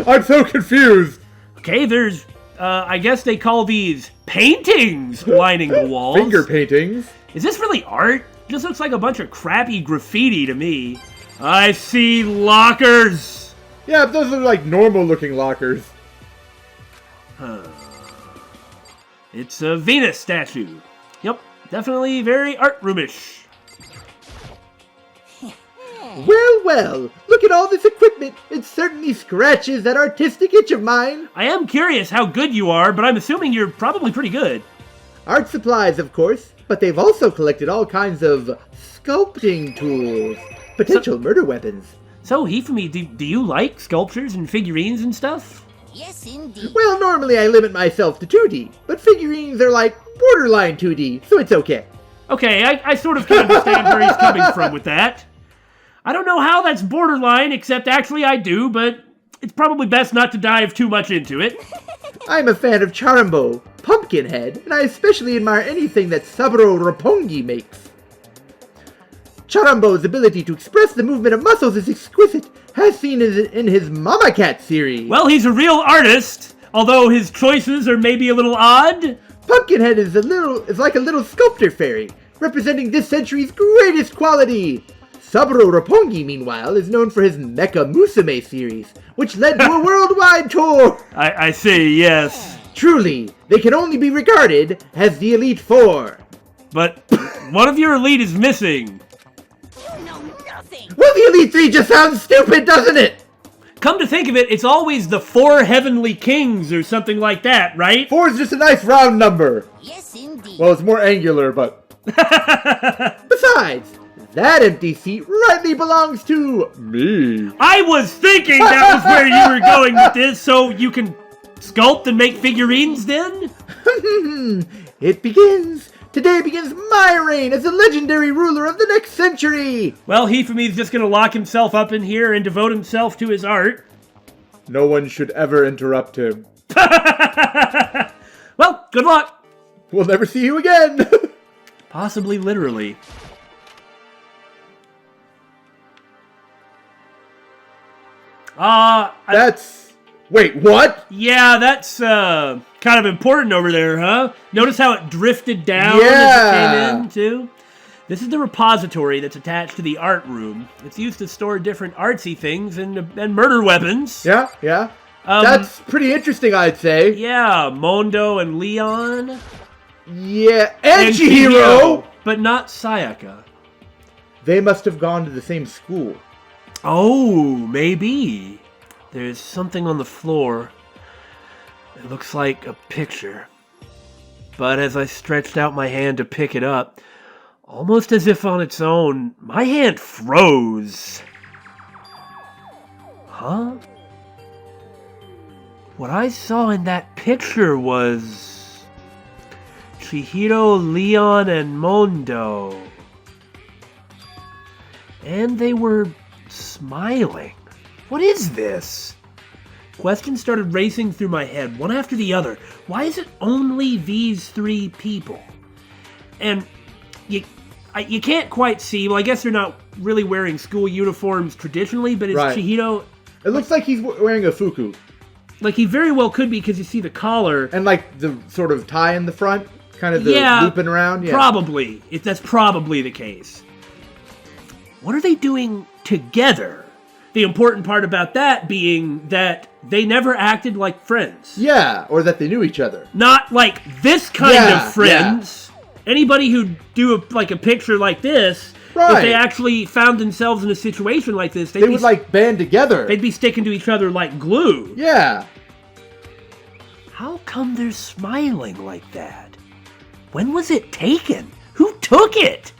I'm so confused. Okay, there's, I guess they call these paintings lining the walls. Finger paintings. Is this really art? This looks like a bunch of crappy graffiti to me. I see lockers. Yeah, but those are like normal looking lockers. It's a Venus statue. Yep, definitely very art roomish. Well, look at all this equipment. It certainly scratches that artistic itch of mine. I am curious how good you are, but I'm assuming you're probably pretty good. Art supplies, of course, but they've also collected all kinds of sculpting tools. Potential murder weapons. So, Hifumi, do you like sculptures and figurines and stuff? Yes, indeed. Well, normally I limit myself to 2D, but figurines are like borderline 2D, so it's okay. Okay, I sort of can understand where he's coming from with that. I don't know how that's borderline, except actually I do, but it's probably best not to dive too much into it. I'm a fan of Charambo, Pumpkinhead, and I especially admire anything that Saburo Roppongi makes. Charambo's ability to express the movement of muscles is exquisite, as seen in his Mama Cat series. Well, he's a real artist, although his choices are maybe a little odd. Pumpkinhead is like a little sculptor fairy, representing this century's greatest quality. Saburo Roppongi, meanwhile, is known for his Mecha Musume series, which led to a worldwide tour. I see, yes. Truly, they can only be regarded as the Elite Four. But one of your elite is missing. You know nothing. Well, the Elite Three just sounds stupid, doesn't it? Come to think of it, it's always the 4 heavenly kings or something like that, right? 4 is just a nice round number. Yes, indeed. Well, it's more angular, but... Besides, that empty seat rightly belongs to me. I was thinking that was where you were going with this, so you can Sculpt and make figurines then? It begins. Today begins my reign as the legendary ruler of the next century. Well, Hifumi's just gonna lock himself up in here and devote himself to his art. No one should ever interrupt him. Well, good luck. We'll never see you again. Possibly literally. Wait, what? Yeah, that's kind of important over there, huh? Notice how it drifted down as it came in, too? This is the repository that's attached to the art room. It's used to store different artsy things and murder weapons. Yeah. That's pretty interesting, I'd say. Yeah, Mondo and Leon. Yeah, and Chihiro! But not Sayaka. They must have gone to the same school. Oh, maybe. There's something on the floor. It looks like a picture. But as I stretched out my hand to pick it up, almost as if on its own, my hand froze. Huh? What I saw in that picture was Chihiro, Leon, and Mondo. And they were smiling. What is this? Questions started racing through my head, one after the other. Why is it only these three people? And you can't quite see. Well, I guess they're not really wearing school uniforms traditionally, but it's right. Chihiro. It looks like he's wearing a fuku. Like he very well could be because you see the collar. And like the sort of tie in the front, kind of the looping around. Yeah, probably. That's probably the case. What are they doing together? The important part about that being that they never acted like friends. Yeah, or that they knew each other. Not like this kind of friends. Yeah. Anybody who'd do a picture like this, if they actually found themselves in a situation like this, they would like band together. They'd be sticking to each other like glue. Yeah. How come they're smiling like that? When was it taken? Who took it?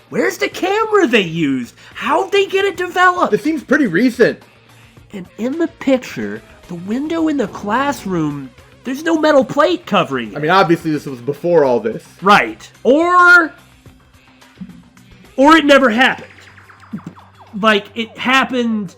Where's the camera they used? How'd they get it developed? It seems pretty recent. And in the picture, the window in the classroom, there's no metal plate covering it. I mean, obviously this was before all this. Right. Or it never happened. Like, it happened,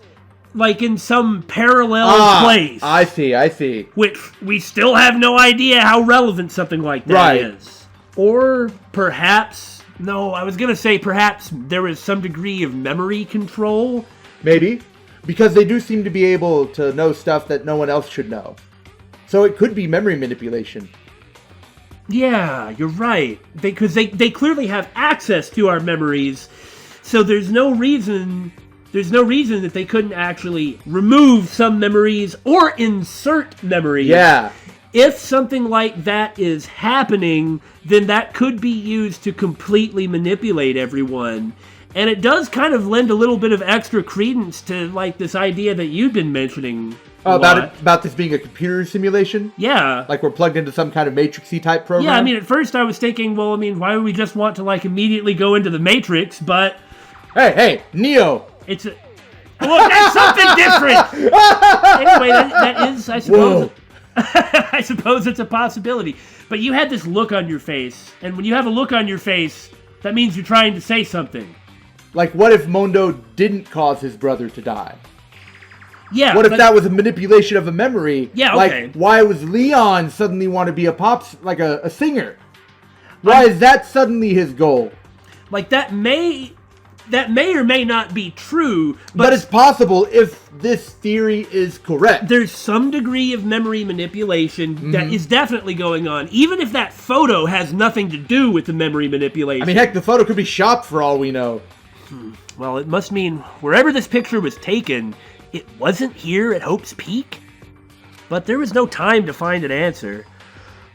like, in some parallel place. I see. Which we still have no idea how relevant something like that is. Or perhaps... No, I was going to say perhaps there was some degree of memory control. Maybe. Because they do seem to be able to know stuff that no one else should know. So it could be memory manipulation. Yeah, you're right. Because they clearly have access to our memories. So there's no reason that they couldn't actually remove some memories or insert memories. Yeah. If something like that is happening, then that could be used to completely manipulate everyone. And it does kind of lend a little bit of extra credence to like this idea that you've been mentioning. About this being a computer simulation? Yeah. Like we're plugged into some kind of Matrix-y type program? Yeah, I mean, at first I was thinking, well, I mean, why would we just want to like immediately go into the Matrix, but... Hey, Neo! It's a... Well, that's something different! Anyway, that is, I suppose... I suppose it's a possibility. But you had this look on your face, and when you have a look on your face, that means you're trying to say something. Like, what if Mondo didn't cause his brother to die? Yeah. What if that was a manipulation of a memory? Yeah, okay. Like, why was Leon suddenly want to be a singer? Why is that suddenly his goal? Like, that may or may not be true, but it's possible if this theory is correct. There's some degree of memory manipulation that is definitely going on, even if that photo has nothing to do with the memory manipulation. I mean, heck, the photo could be shopped for all we know. Well, it must mean wherever this picture was taken, it wasn't here at Hope's Peak? But there was no time to find an answer.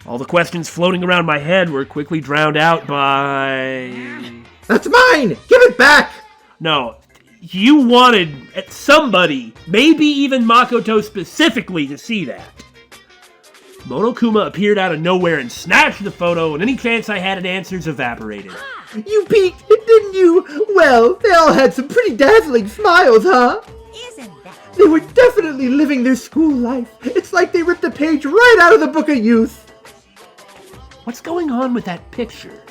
All the questions floating around my head were quickly drowned out by... That's mine! Give it back! No, you wanted somebody, maybe even Makoto specifically, to see that. Monokuma appeared out of nowhere and snatched the photo, and any chance I had at answers evaporated. You peeked, didn't you? Well, they all had some pretty dazzling smiles, huh? Isn't that They were definitely living their school life. It's like they ripped a page right out of the Book of Youth. What's going on with that picture?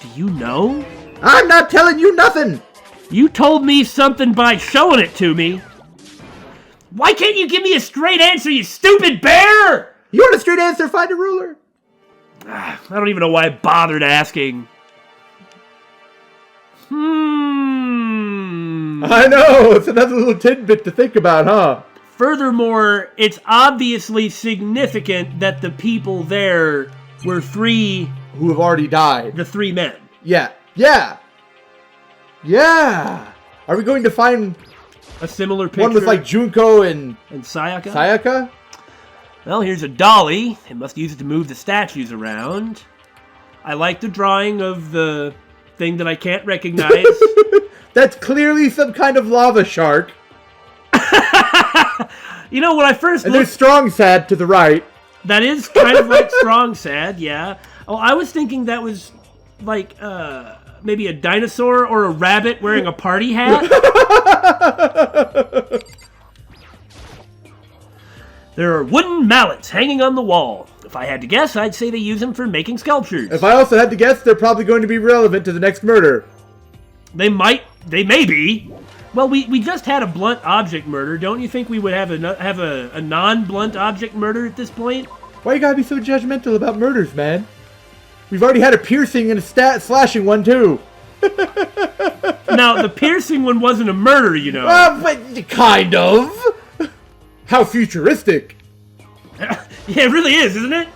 Do you know? I'm not telling you nothing. You told me something by showing it to me. Why can't you give me a straight answer, you stupid bear? You want a straight answer? Find a ruler. I don't even know why I bothered asking. I know, it's another little tidbit to think about, huh? Furthermore, it's obviously significant that the people there were three... Who have already died. The three men. Yeah. Are we going to find... A similar picture? One with like Junko and Sayaka? Sayaka? Well, here's a dolly. They must use it to move the statues around. I like the drawing of the thing that I can't recognize. That's clearly some kind of lava shark. You know, when I first looked... there's Strong Sad to the right. That is kind of like Strong Sad, yeah. Oh, I was thinking that was like maybe a dinosaur or a rabbit wearing a party hat. There are wooden mallets hanging on the wall. If I had to guess, I'd say they use them for making sculptures. If I also had to guess, they're probably going to be relevant to the next murder. They may be. Well, we just had a blunt object murder. Don't you think we would have a non-blunt object murder at this point? Why you gotta be so judgmental about murders, man? We've already had a piercing and a slashing one, too. Now, the piercing one wasn't a murder, you know. But kind of. How futuristic. Yeah, it really is, isn't it?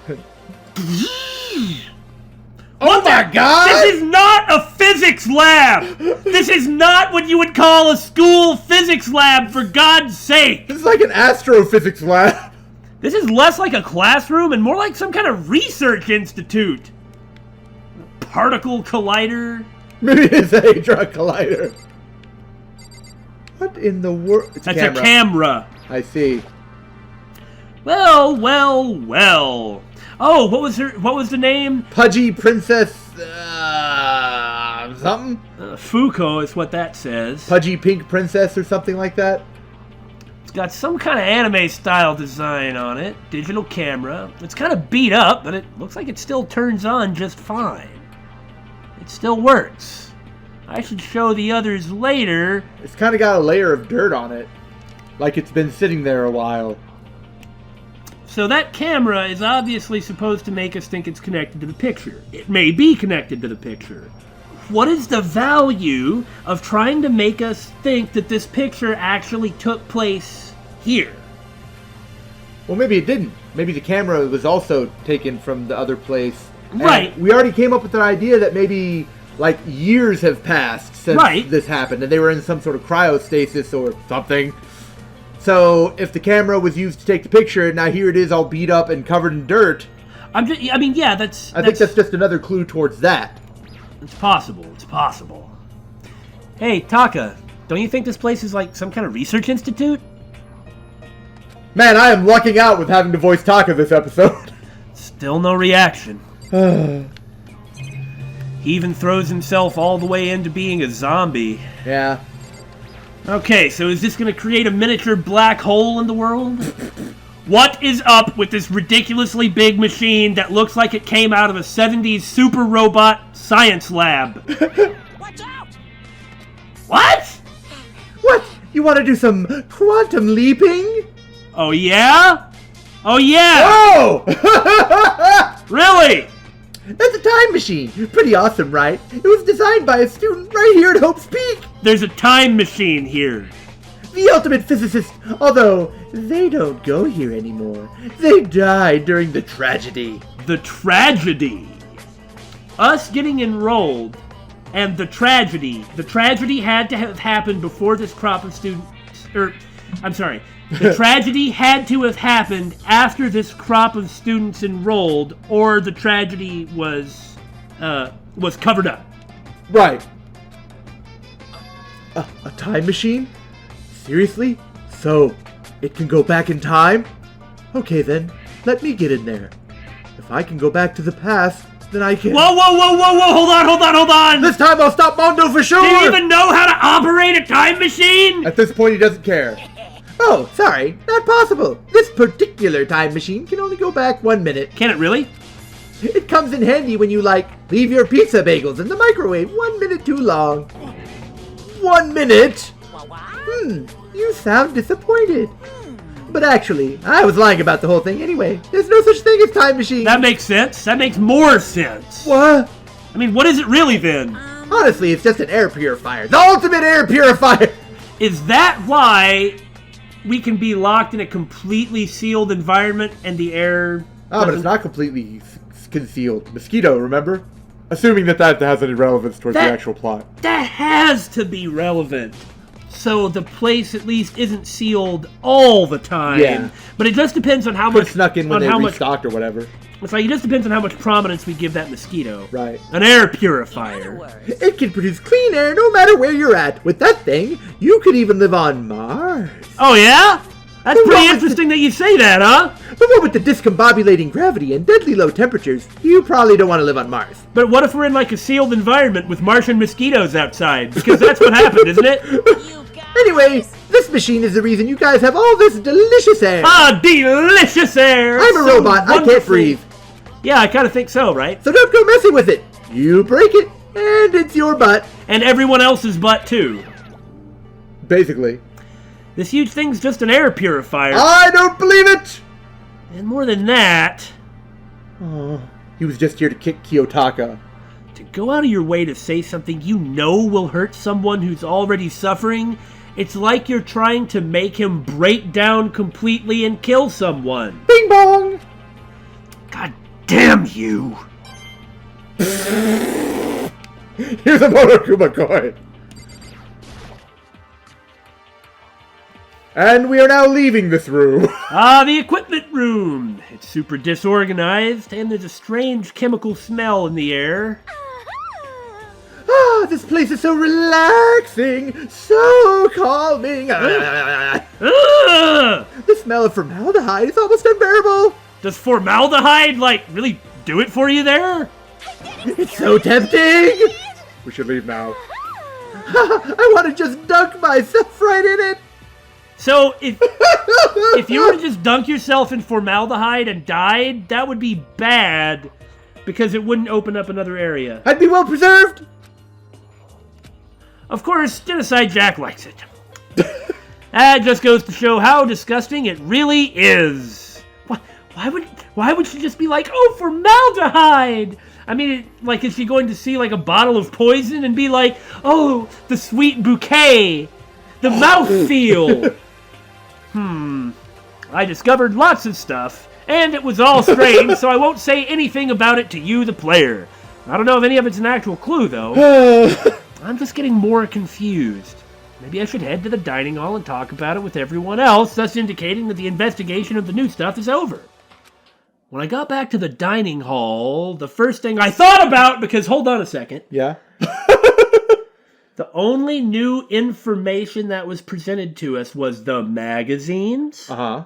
Oh my god! This is not a physics lab! This is not what you would call a school physics lab, for God's sake! This is like an astrophysics lab. This is less like a classroom and more like some kind of research institute. Particle collider. Maybe it's a Hadron Collider. What in the world? That's a camera. I see. Well. Oh, what was the name? Pudgy Princess, something? Fuko is what that says. Pudgy Pink Princess or something like that? It's got some kind of anime style design on it. Digital camera. It's kind of beat up, but it looks like it still turns on just fine. It still works. I should show the others later. It's kind of got a layer of dirt on it. Like it's been sitting there a while. So that camera is obviously supposed to make us think it's connected to the picture. It may be connected to the picture. What is the value of trying to make us think that this picture actually took place here? Well, maybe it didn't. Maybe the camera was also taken from the other place. Right. We already came up with an idea that maybe like years have passed since this happened, and they were in some sort of cryostasis or something. So if the camera was used to take the picture, and now here it is all beat up and covered in dirt. I think that's just another clue towards that. It's possible. It's possible. Hey, Taka, don't you think this place is like some kind of research institute? Man, I am lucking out with having to voice Taka this episode. Still no reaction. He even throws himself all the way into being a zombie. Yeah. Okay, so is this going to create a miniature black hole in the world? What is up with this ridiculously big machine that looks like it came out of a 70s super robot science lab? Watch out! What? What? You want to do some quantum leaping? Oh, yeah? Oh, yeah! Oh! Really? That's a time machine. Pretty awesome, right? It was designed by a student right here at Hope's Peak. There's a time machine here. The ultimate physicist, although they don't go here anymore. They died during the tragedy. The tragedy? Us getting enrolled and the tragedy. The tragedy had to have happened before this crop of students... The tragedy had to have happened after this crop of students enrolled, or the tragedy was covered up. Right. A time machine? Seriously? So, it can go back in time? Okay then, let me get in there. If I can go back to the past, then I can... Whoa, hold on! This time I'll stop Mondo for sure! Do you even know how to operate a time machine? At this point, he doesn't care. Oh, sorry, not possible. This particular time machine can only go back 1 minute. Can it really? It comes in handy when you, like, leave your pizza bagels in the microwave 1 minute too long. 1 minute? You sound disappointed. But actually, I was lying about the whole thing anyway. There's no such thing as time machines. That makes sense. That makes more sense. What? I mean, what is it really then? Honestly, it's just an air purifier. The ultimate air purifier! Is that why we can be locked in a completely sealed environment and the air... Oh, but it's not completely concealed. Mosquito, remember? Assuming that has any relevance towards the actual plot. That has to be relevant. So the place at least isn't sealed all the time. Yeah. But it just depends on how much... snuck in when they restocked or whatever. It's like, it just depends on how much prominence we give that mosquito. Right. An air purifier. It can produce clean air no matter where you're at. With that thing, you could even live on Mars. Oh, yeah? That's pretty interesting that you say that, huh? But what with the discombobulating gravity and deadly low temperatures, you probably don't want to live on Mars. But what if we're in like a sealed environment with Martian mosquitoes outside? Because that's what happened, isn't it? Anyway, this machine is the reason you guys have all this delicious air. Ah, delicious air! I'm a robot. Wonderful. I can't breathe. Yeah, I kind of think so, right? So don't go messing with it. You break it, and it's your butt. And everyone else's butt, too. Basically. This huge thing's just an air purifier. I don't believe it! And more than that... Oh, he was just here to kick Kiyotaka. To go out of your way to say something you know will hurt someone who's already suffering, it's like you're trying to make him break down completely and kill someone. Bing bong! God damn you! Here's a Monokuma coin. And we are now leaving this room. Ah, the equipment room. It's super disorganized, and there's a strange chemical smell in the air. Ah, this place is so relaxing, so calming. The smell of formaldehyde is almost unbearable. Does formaldehyde, like, really do it for you there? It's so tempting. We should leave now. I want to just dunk myself right in it. So, if you were to just dunk yourself in formaldehyde and died, that would be bad, because it wouldn't open up another area. I'd be well preserved. Of course, Genocide Jack likes it. That just goes to show how disgusting it really is. Why would she just be like, oh, formaldehyde? I mean, like, is she going to see, like, a bottle of poison and be like, oh, the sweet bouquet, the mouthfeel? I discovered lots of stuff, and it was all strange, so I won't say anything about it to you, the player. I don't know if any of it's an actual clue, though. I'm just getting more confused. Maybe I should head to the dining hall and talk about it with everyone else, thus indicating that the investigation of the new stuff is over. When I got back to the dining hall, the first thing I thought about, because hold on a second. Yeah. The only new information that was presented to us was the magazines. Uh-huh.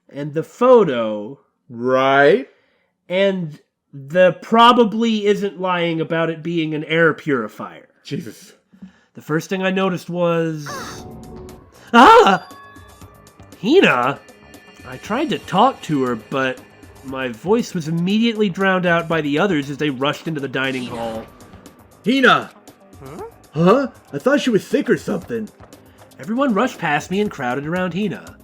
And the photo. Right. And the probably isn't lying about it being an air purifier. Jesus. The first thing I noticed was... Ah! Hina! I tried to talk to her, but my voice was immediately drowned out by the others as they rushed into the dining hall. Hina! Huh? I thought she was sick or something. Everyone rushed past me and crowded around Hina.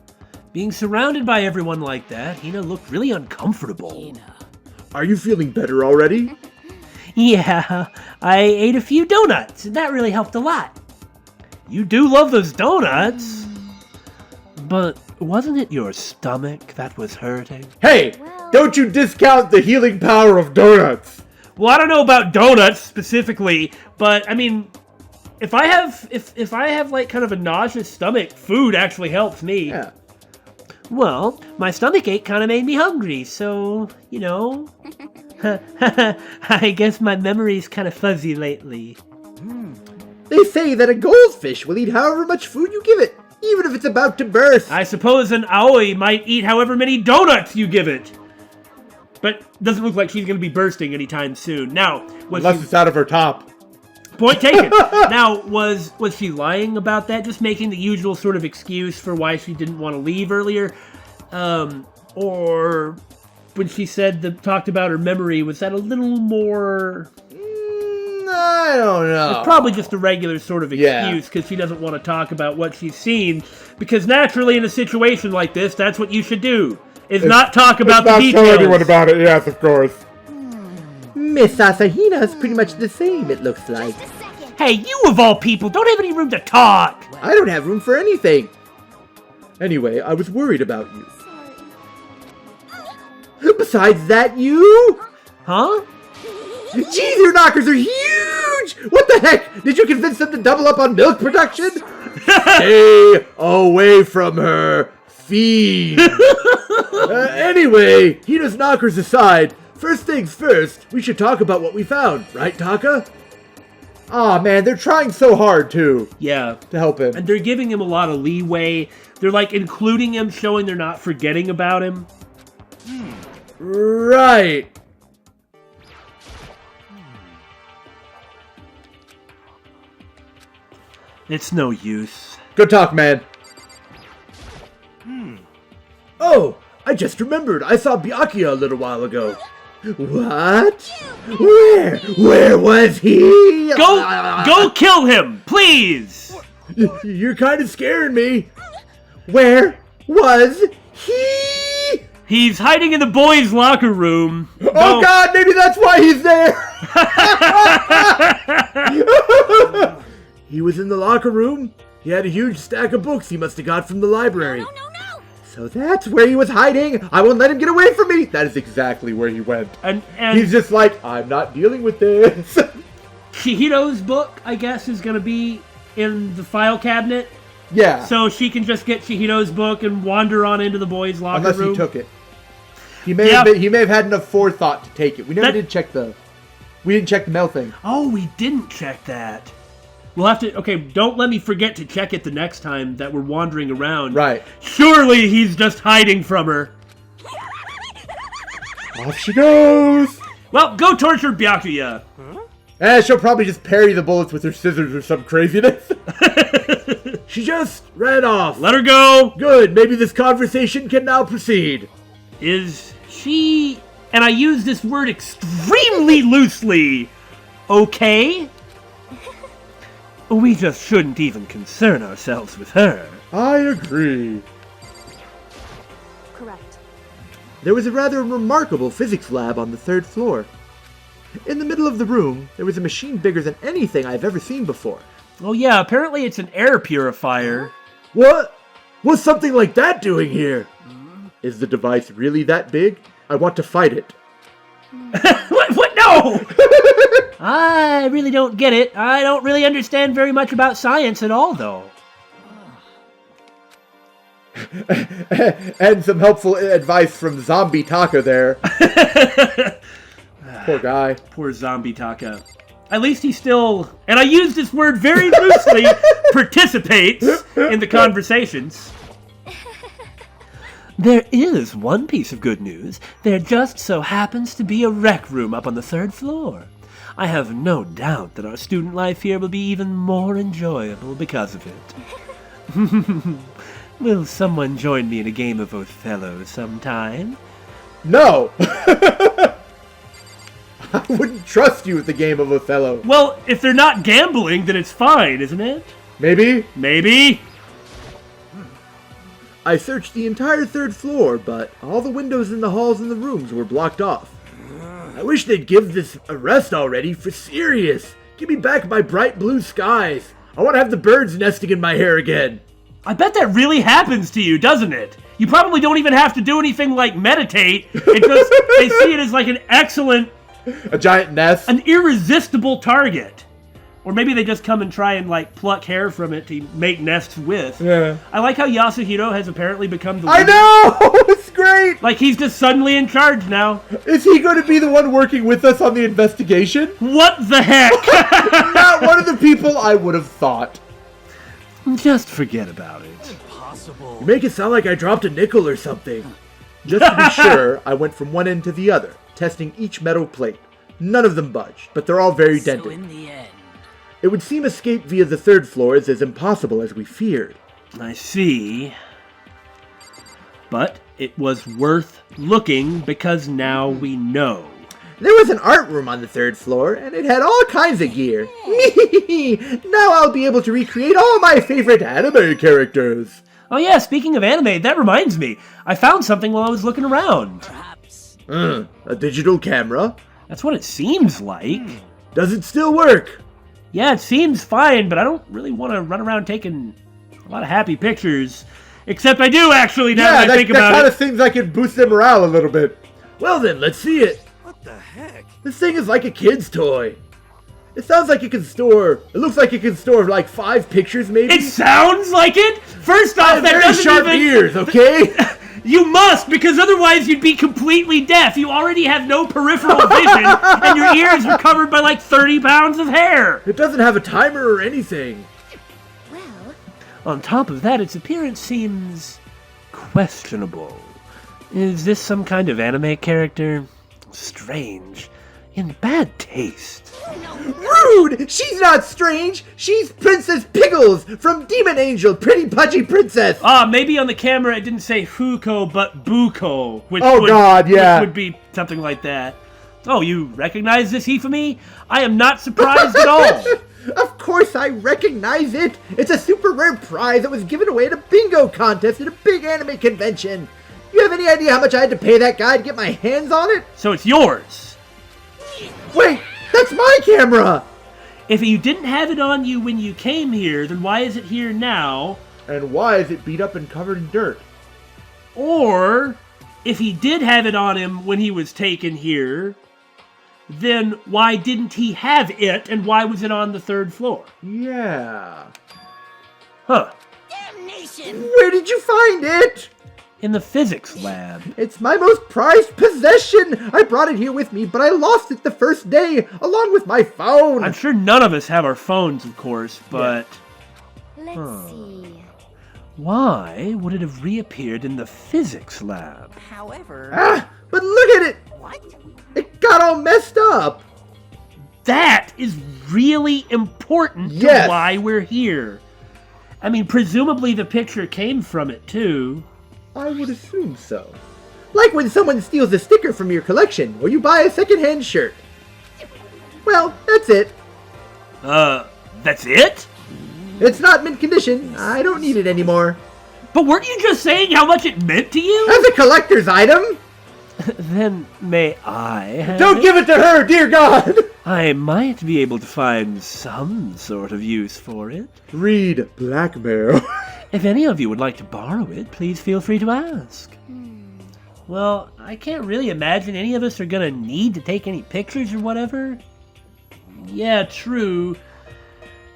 Being surrounded by everyone like that, Hina looked really uncomfortable. Are you feeling better already? Yeah, I ate a few donuts, and that really helped a lot. You do love those donuts. But wasn't it your stomach that was hurting? Hey! Don't you discount the healing power of donuts! Well, I don't know about donuts specifically, but I mean, if I have like kind of a nauseous stomach, food actually helps me. Yeah. Well, my stomach ache kind of made me hungry, so, you know. I guess my memory's kind of fuzzy lately. They say that a goldfish will eat however much food you give it, even if it's about to burst. I suppose an Aoi might eat however many donuts you give it. But doesn't look like she's going to be bursting anytime soon. Now, unless it's out of her top. Point taken. Now, was she lying about that? Just making the usual sort of excuse for why she didn't want to leave earlier? Or when she talked about her memory, was that a little more... I don't know. It's probably just a regular sort of excuse because she doesn't want to talk about what she's seen. Because naturally, in a situation like this, that's what you should do: not talk about the details. Not tell anyone about it. Yes, of course. Miss Asahina's pretty much the same, it looks like. Hey, you of all people, don't have any room to talk. I don't have room for anything. Anyway, I was worried about you. Besides that, you? Huh? Jeez, your knockers are huge! What the heck? Did you convince them to double up on milk production? Stay away from her, fiend! Anyway, Hina's knockers aside, first things first, we should talk about what we found, right, Taka? Aw, man, they're trying so hard, too. Yeah. To help him. And they're giving him a lot of leeway. They're, like, including him, showing they're not forgetting about him. Right. It's no use. Good talk, man. Oh, I just remembered. I saw Byakuya a little while ago. What? Where was he? Go kill him, please! You're kind of scaring me. Where was he? He's hiding in the boys' locker room. Oh God, maybe that's why he's there. He was in the locker room. He had a huge stack of books he must have got from the library. No. So that's where he was hiding. I won't let him get away from me. That is exactly where he went. And he's just like, I'm not dealing with this. Shihido's book, I guess, is going to be in the file cabinet. Yeah. So she can just get Shihido's book and wander on into the boys' locker room. Unless he took it. He may have had enough forethought to take it. We didn't check the mail thing. Oh, we didn't check that. We'll have to... Okay, don't let me forget to check it the next time that we're wandering around. Right. Surely he's just hiding from her. Off she goes. Well, go torture Byakuya. She'll probably just parry the bullets with her scissors or some craziness. She just ran off. Let her go. Good. Maybe this conversation can now proceed. Is she... And I use this word extremely loosely. Okay? We just shouldn't even concern ourselves with her. I agree. Correct. There was a rather remarkable physics lab on the 3rd floor. In the middle of the room, there was a machine bigger than anything I've ever seen before. Oh yeah, apparently it's an air purifier. What? What's something like that doing here? Is the device really that big? I want to fight it. What? No! I really don't get it. I don't really understand very much about science at all, though. And some helpful advice from Zombie Taka there. Poor guy. Poor Zombie Taka. At least he still, and I use this word very loosely, participates in the conversations. There is one piece of good news. There just so happens to be a rec room up on the 3rd floor. I have no doubt that our student life here will be even more enjoyable because of it. Will someone join me in a game of Othello sometime? No! I wouldn't trust you with the game of Othello. Well, if they're not gambling, then it's fine, isn't it? Maybe? Maybe. I searched the entire 3rd floor, but all the windows in the halls and the rooms were blocked off. I wish they'd give this a rest already, for serious. Give me back my bright blue skies. I want to have the birds nesting in my hair again. I bet that really happens to you, doesn't it? You probably don't even have to do anything like meditate. It just, they see it as like an excellent... A giant nest? An irresistible target. Or maybe they just come and try and, like, pluck hair from it to make nests with. Yeah. I like how Yasuhiro has apparently become the leader. I know! It's great! Like, he's just suddenly in charge now. Is he going to be the one working with us on the investigation? What the heck? Not one of the people I would have thought. Just forget about it. Impossible. You make it sound like I dropped a nickel or something. Just to be sure, I went from one end to the other, testing each metal plate. None of them budged, but they're all very dented. So in the end, It would seem escape via the third floor is as impossible as we feared. I see. But it was worth looking because now we know. There was an art room on the third floor, and it had all kinds of gear. Now I'll be able to recreate all my favorite anime characters. Oh yeah, speaking of anime, that reminds me. I found something while I was looking around. Perhaps. A digital camera? That's what it seems like. Does it still work? Yeah, it seems fine, but I don't really want to run around taking a lot of happy pictures. Except I do, actually, now that I think about it. That kind of seems like it boosts their morale a little bit. Well then, let's see it. What the heck? This thing is like a kid's toy. It sounds like it can store... It looks like it can store like 5 pictures, maybe. It sounds like it? First off, that very doesn't sharp even... ears, okay? You must, because otherwise you'd be completely deaf. You already have no peripheral vision, and your ears are covered by like 30 pounds of hair. It doesn't have a timer or anything. Well, On top of that, its appearance seems questionable. Is this some kind of anime character? Strange. In bad taste. Rude! She's not strange! She's Princess Pickles from Demon Angel, Pretty Pudgy Princess! Maybe on the camera it didn't say Fuko, but Buko. Which God, yeah. Which would be something like that. Oh, you recognize this, Hifumi? I am not surprised at all. Of course I recognize it! It's a super rare prize that was given away at a bingo contest at a big anime convention. You have any idea how much I had to pay that guy to get my hands on it? So it's yours. Wait, that's my camera! If you didn't have it on you when you came here, then why is it here now? And why is it beat up and covered in dirt? Or, if he did have it on him when he was taken here, then why didn't he have it, and why was it on the third floor? Yeah. Huh. damnation! Where did you find it? In the physics lab. It's my most prized possession! I brought it here with me, but I lost it the first day, along with my phone! I'm sure none of us have our phones, of course, but... Let's see. Why would it have reappeared in the physics lab? However, Ah, but look at it! what? It got all messed up! That is really important to Yes. why we're here. I mean, presumably the picture came from it, too. I would assume so. Like when someone steals a sticker from your collection, or you buy a secondhand shirt. Well, that's it. That's it? It's not mint condition. I don't need it anymore. But weren't you just saying how much it meant to you? As a collector's item! Then may I have Don't it? give it to her, dear God! I might be able to find some sort of use for it. Read blackmail. If any of you would like to borrow it, please feel free to ask. Well, I can't really imagine any of us are gonna need to take any pictures or whatever. Yeah, true.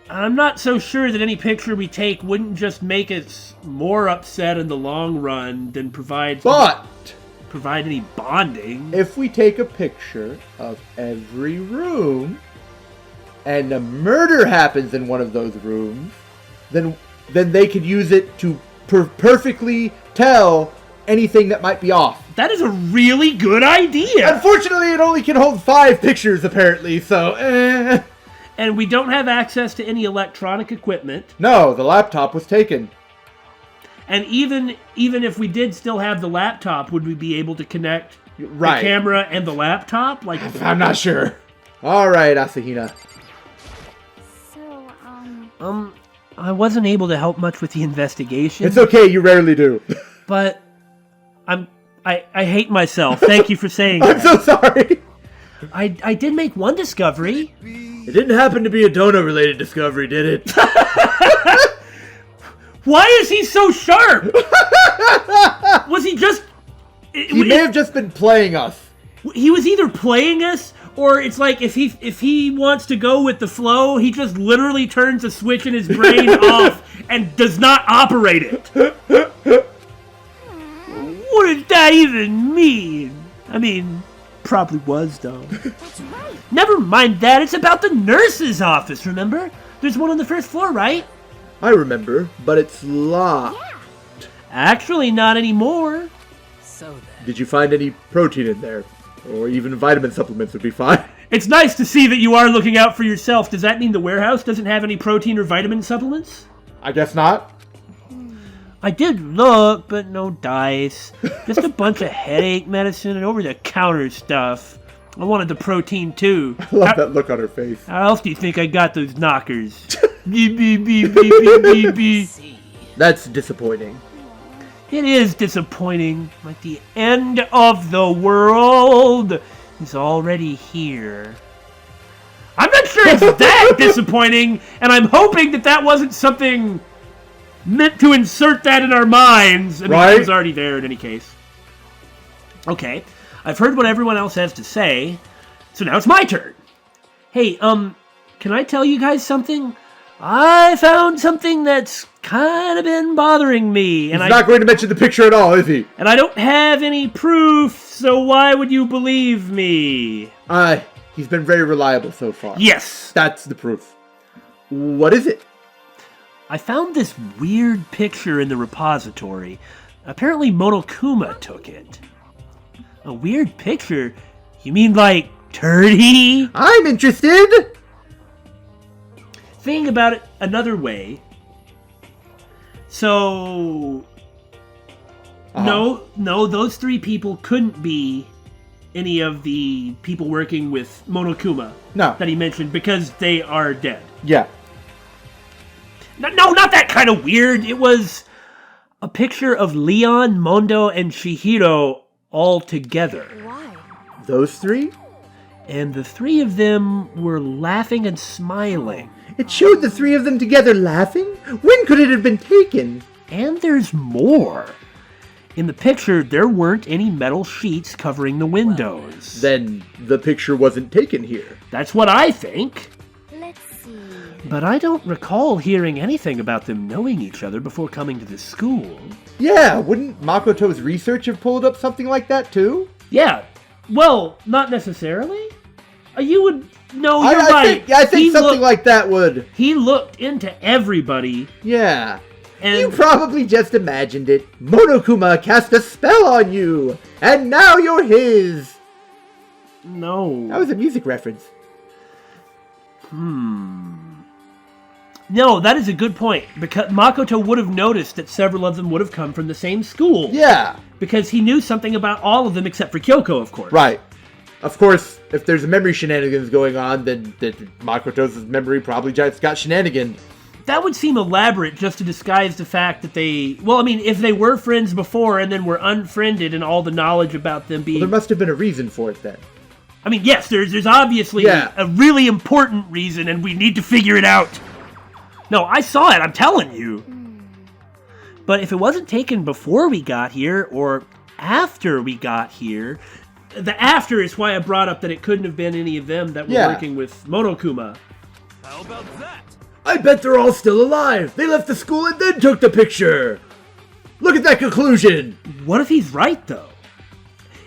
I'm not so sure that any picture we take wouldn't just make us more upset in the long run than provide any bonding. If we take a picture of every room, and a murder happens in one of those rooms, then they could use it to perfectly tell anything that might be off. That is a really good idea! Unfortunately, it only can hold 5 pictures, apparently, so And we don't have access to any electronic equipment. No, the laptop was taken. And even if we did still have the laptop, would we be able to connect Right. the camera and the laptop? Like, I'm not sure. All right, Asahina. So, I wasn't able to help much with the investigation. It's okay, you rarely do. But I hate myself. Thank you for saying I'm that. so sorry. I did make one discovery. It didn't happen to be a donut-related discovery, did it? Why is he so sharp? Was he just... He may have just been playing us. He was either playing us, or it's like if he wants to go with the flow, he just literally turns a switch in his brain off and does not operate it. What does that even mean? I mean, probably was, though. That's right. Never mind that, it's about the nurse's office, remember? There's one on the first floor, right? I remember, but it's locked. Actually, not anymore. So then, Did you find any protein in there? Or even vitamin supplements would be fine. It's nice to see that you are looking out for yourself. Does that mean the warehouse doesn't have any protein or vitamin supplements? I guess not. I did look, but no dice. Just a bunch of headache medicine and over-the-counter stuff. I wanted the protein, too. I love that look on her face. How else do you think I got those knockers? Beep, beep, beep, beep, beep, beep, beep. That's disappointing. It is disappointing. Like the end of the world is already here. I'm not sure it's that disappointing, and I'm hoping that that wasn't something meant to insert that in our minds. I mean, Right? it was already there in any case. Okay, I've heard what everyone else has to say, so now it's my turn. Hey, can I tell you guys something? I found something that's kind of been bothering me. And He's not going to mention the picture at all, is he? And I don't have any proof, so why would you believe me? He's been very reliable so far. Yes. That's the proof. What is it? I found this weird picture in the repository. Apparently Monokuma took it. A weird picture? You mean like turdy? I'm interested! Thinking about it another way. So... No, those three people couldn't be any of the people working with Monokuma. No. That he mentioned, because they are dead. Yeah. No, not that kind of weird. It was a picture of Leon, Mondo, and Chihiro all together. Why? Those three? And the three of them were laughing and smiling. It showed the three of them together laughing? When could it have been taken? And there's more. In the picture, there weren't any metal sheets covering the windows. Then the picture wasn't taken here. That's what I think. Let's see. But I don't recall hearing anything about them knowing each other before coming to the school. Yeah, wouldn't Makoto's research have pulled up something like that too? Yeah. Well, not necessarily. You would... No, you're right. I think something like that would... He looked into everybody. Yeah. And You probably just imagined it. Monokuma cast a spell on you, and now you're his. No. That was a music reference. No, that is a good point. Because Makoto would have noticed that several of them would have come from the same school. Yeah. Because he knew something about all of them except for Kyoko, of course. Right. Of course, if there's a memory shenanigans going on, then Makoto's memory probably just got shenanigan. That would seem elaborate just to disguise the fact that they... Well, I mean, if they were friends before and then were unfriended and all the knowledge about them being... Well, there must have been a reason for it then. I mean, yes, there's obviously a really important reason and we need to figure it out. No, I saw it, I'm telling you. But if it wasn't taken before we got here or after we got here... The after is why I brought up that it couldn't have been any of them that were working with Monokuma. How about that? I bet they're all still alive. They left the school and then took the picture. Look at that conclusion. What if he's right, though?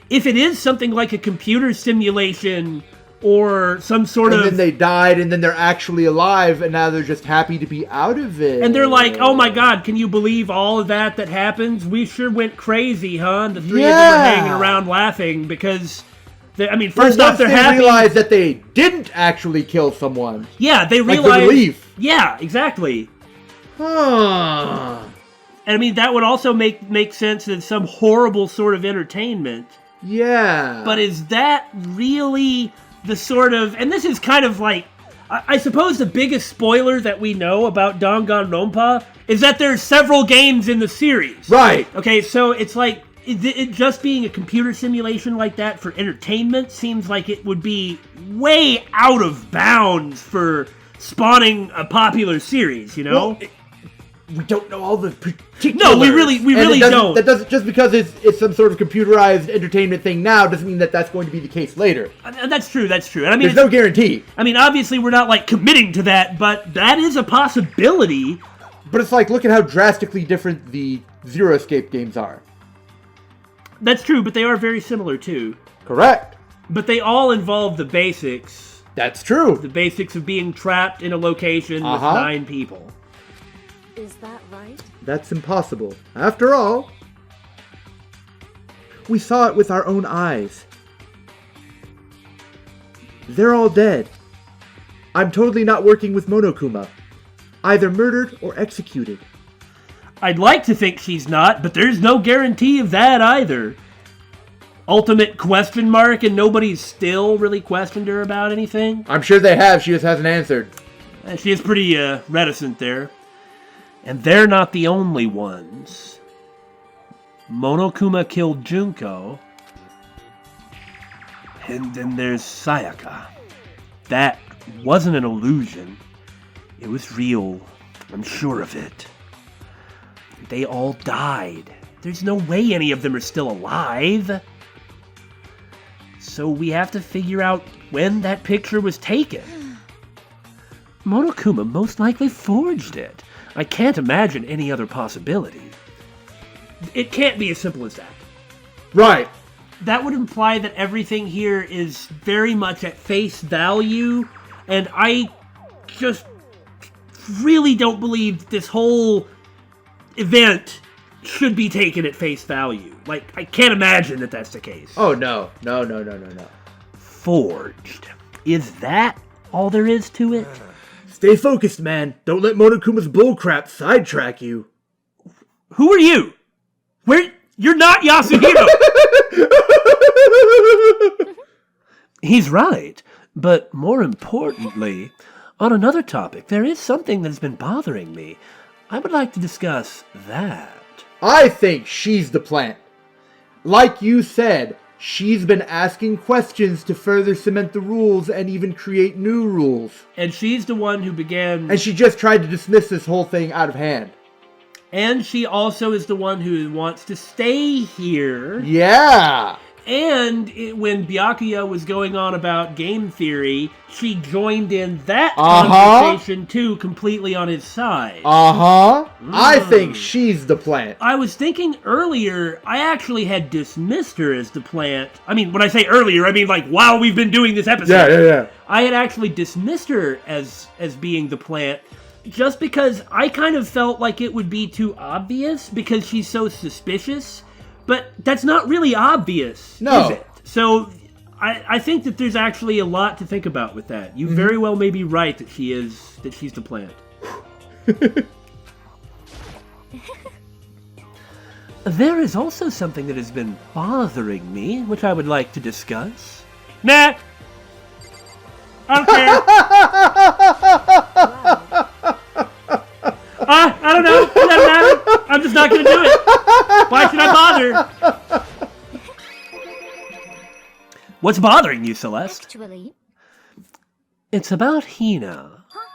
If it is something like a computer simulation or some sort of... And then they died, and then they're actually alive, and now they're just happy to be out of it. And they're like, oh my god, can you believe all of that happens? We sure went crazy, huh? And the three of them were hanging around laughing because... First off, they're happy. They realized that they didn't actually kill someone. Yeah, they realized... Like the relief. Yeah, exactly. Huh. And that would also make sense in some horrible sort of entertainment. Yeah. But is that really the sort of... And this is kind of like... I suppose the biggest spoiler that we know about Danganronpa is that there's several games in the series. Right. Okay, so it's like... It just being a computer simulation like that for entertainment seems like it would be way out of bounds for spawning a popular series, you know? Well, we don't know all the particulars. No, we really don't. That doesn't just because it's some sort of computerized entertainment thing now doesn't mean that that's going to be the case later. And that's true. And there's no guarantee. Obviously we're not like committing to that, but that is a possibility. But it's like, look at how drastically different the Zero Escape games are. That's true, but they are very similar too. Correct. But they all involve the basics. That's true. The basics of being trapped in a location with 9 people. Is that right? That's impossible. After all, we saw it with our own eyes. They're all dead. I'm totally not working with Monokuma. Either murdered or executed. I'd like to think she's not, but there's no guarantee of that either. Ultimate question mark, and nobody's still really questioned her about anything? I'm sure they have, she just hasn't answered. She is pretty reticent there. And they're not the only ones. Monokuma killed Junko. And then there's Sayaka. That wasn't an illusion. It was real. I'm sure of it. They all died. There's no way any of them are still alive. So we have to figure out when that picture was taken. Monokuma most likely forged it. I can't imagine any other possibility. It can't be as simple as that. Right. That would imply that everything here is very much at face value, and I just really don't believe this whole event should be taken at face value. Like, I can't imagine that that's the case. Oh, no. No. Forged. Is that all there is to it? Stay focused, man. Don't let Monokuma's bullcrap sidetrack you. Who are you? You're not Yasuhiro! He's right, but more importantly, on another topic, there is something that's been bothering me. I would like to discuss that. I think she's the plant. Like you said, she's been asking questions to further cement the rules and even create new rules. And she's the one who began... And she just tried to dismiss this whole thing out of hand. And she also is the one who wants to stay here. Yeah! And when Byakuya was going on about game theory, she joined in that conversation too, completely on his side. I think she's the plant. I was thinking earlier, I actually had dismissed her as the plant. I mean, when I say earlier, I mean like while we've been doing this episode. Yeah. I had actually dismissed her as being the plant, just because I kind of felt like it would be too obvious because she's so suspicious. But that's not really obvious, is it? So I think that there's actually a lot to think about with that. You very well may be right that she's the plant. There is also something that has been bothering me, which I would like to discuss. Nah! I don't care! I don't know. It doesn't matter. I'm just not going to do it. Why should I bother? What's bothering you, Celeste? Actually. It's about Hina. Huh?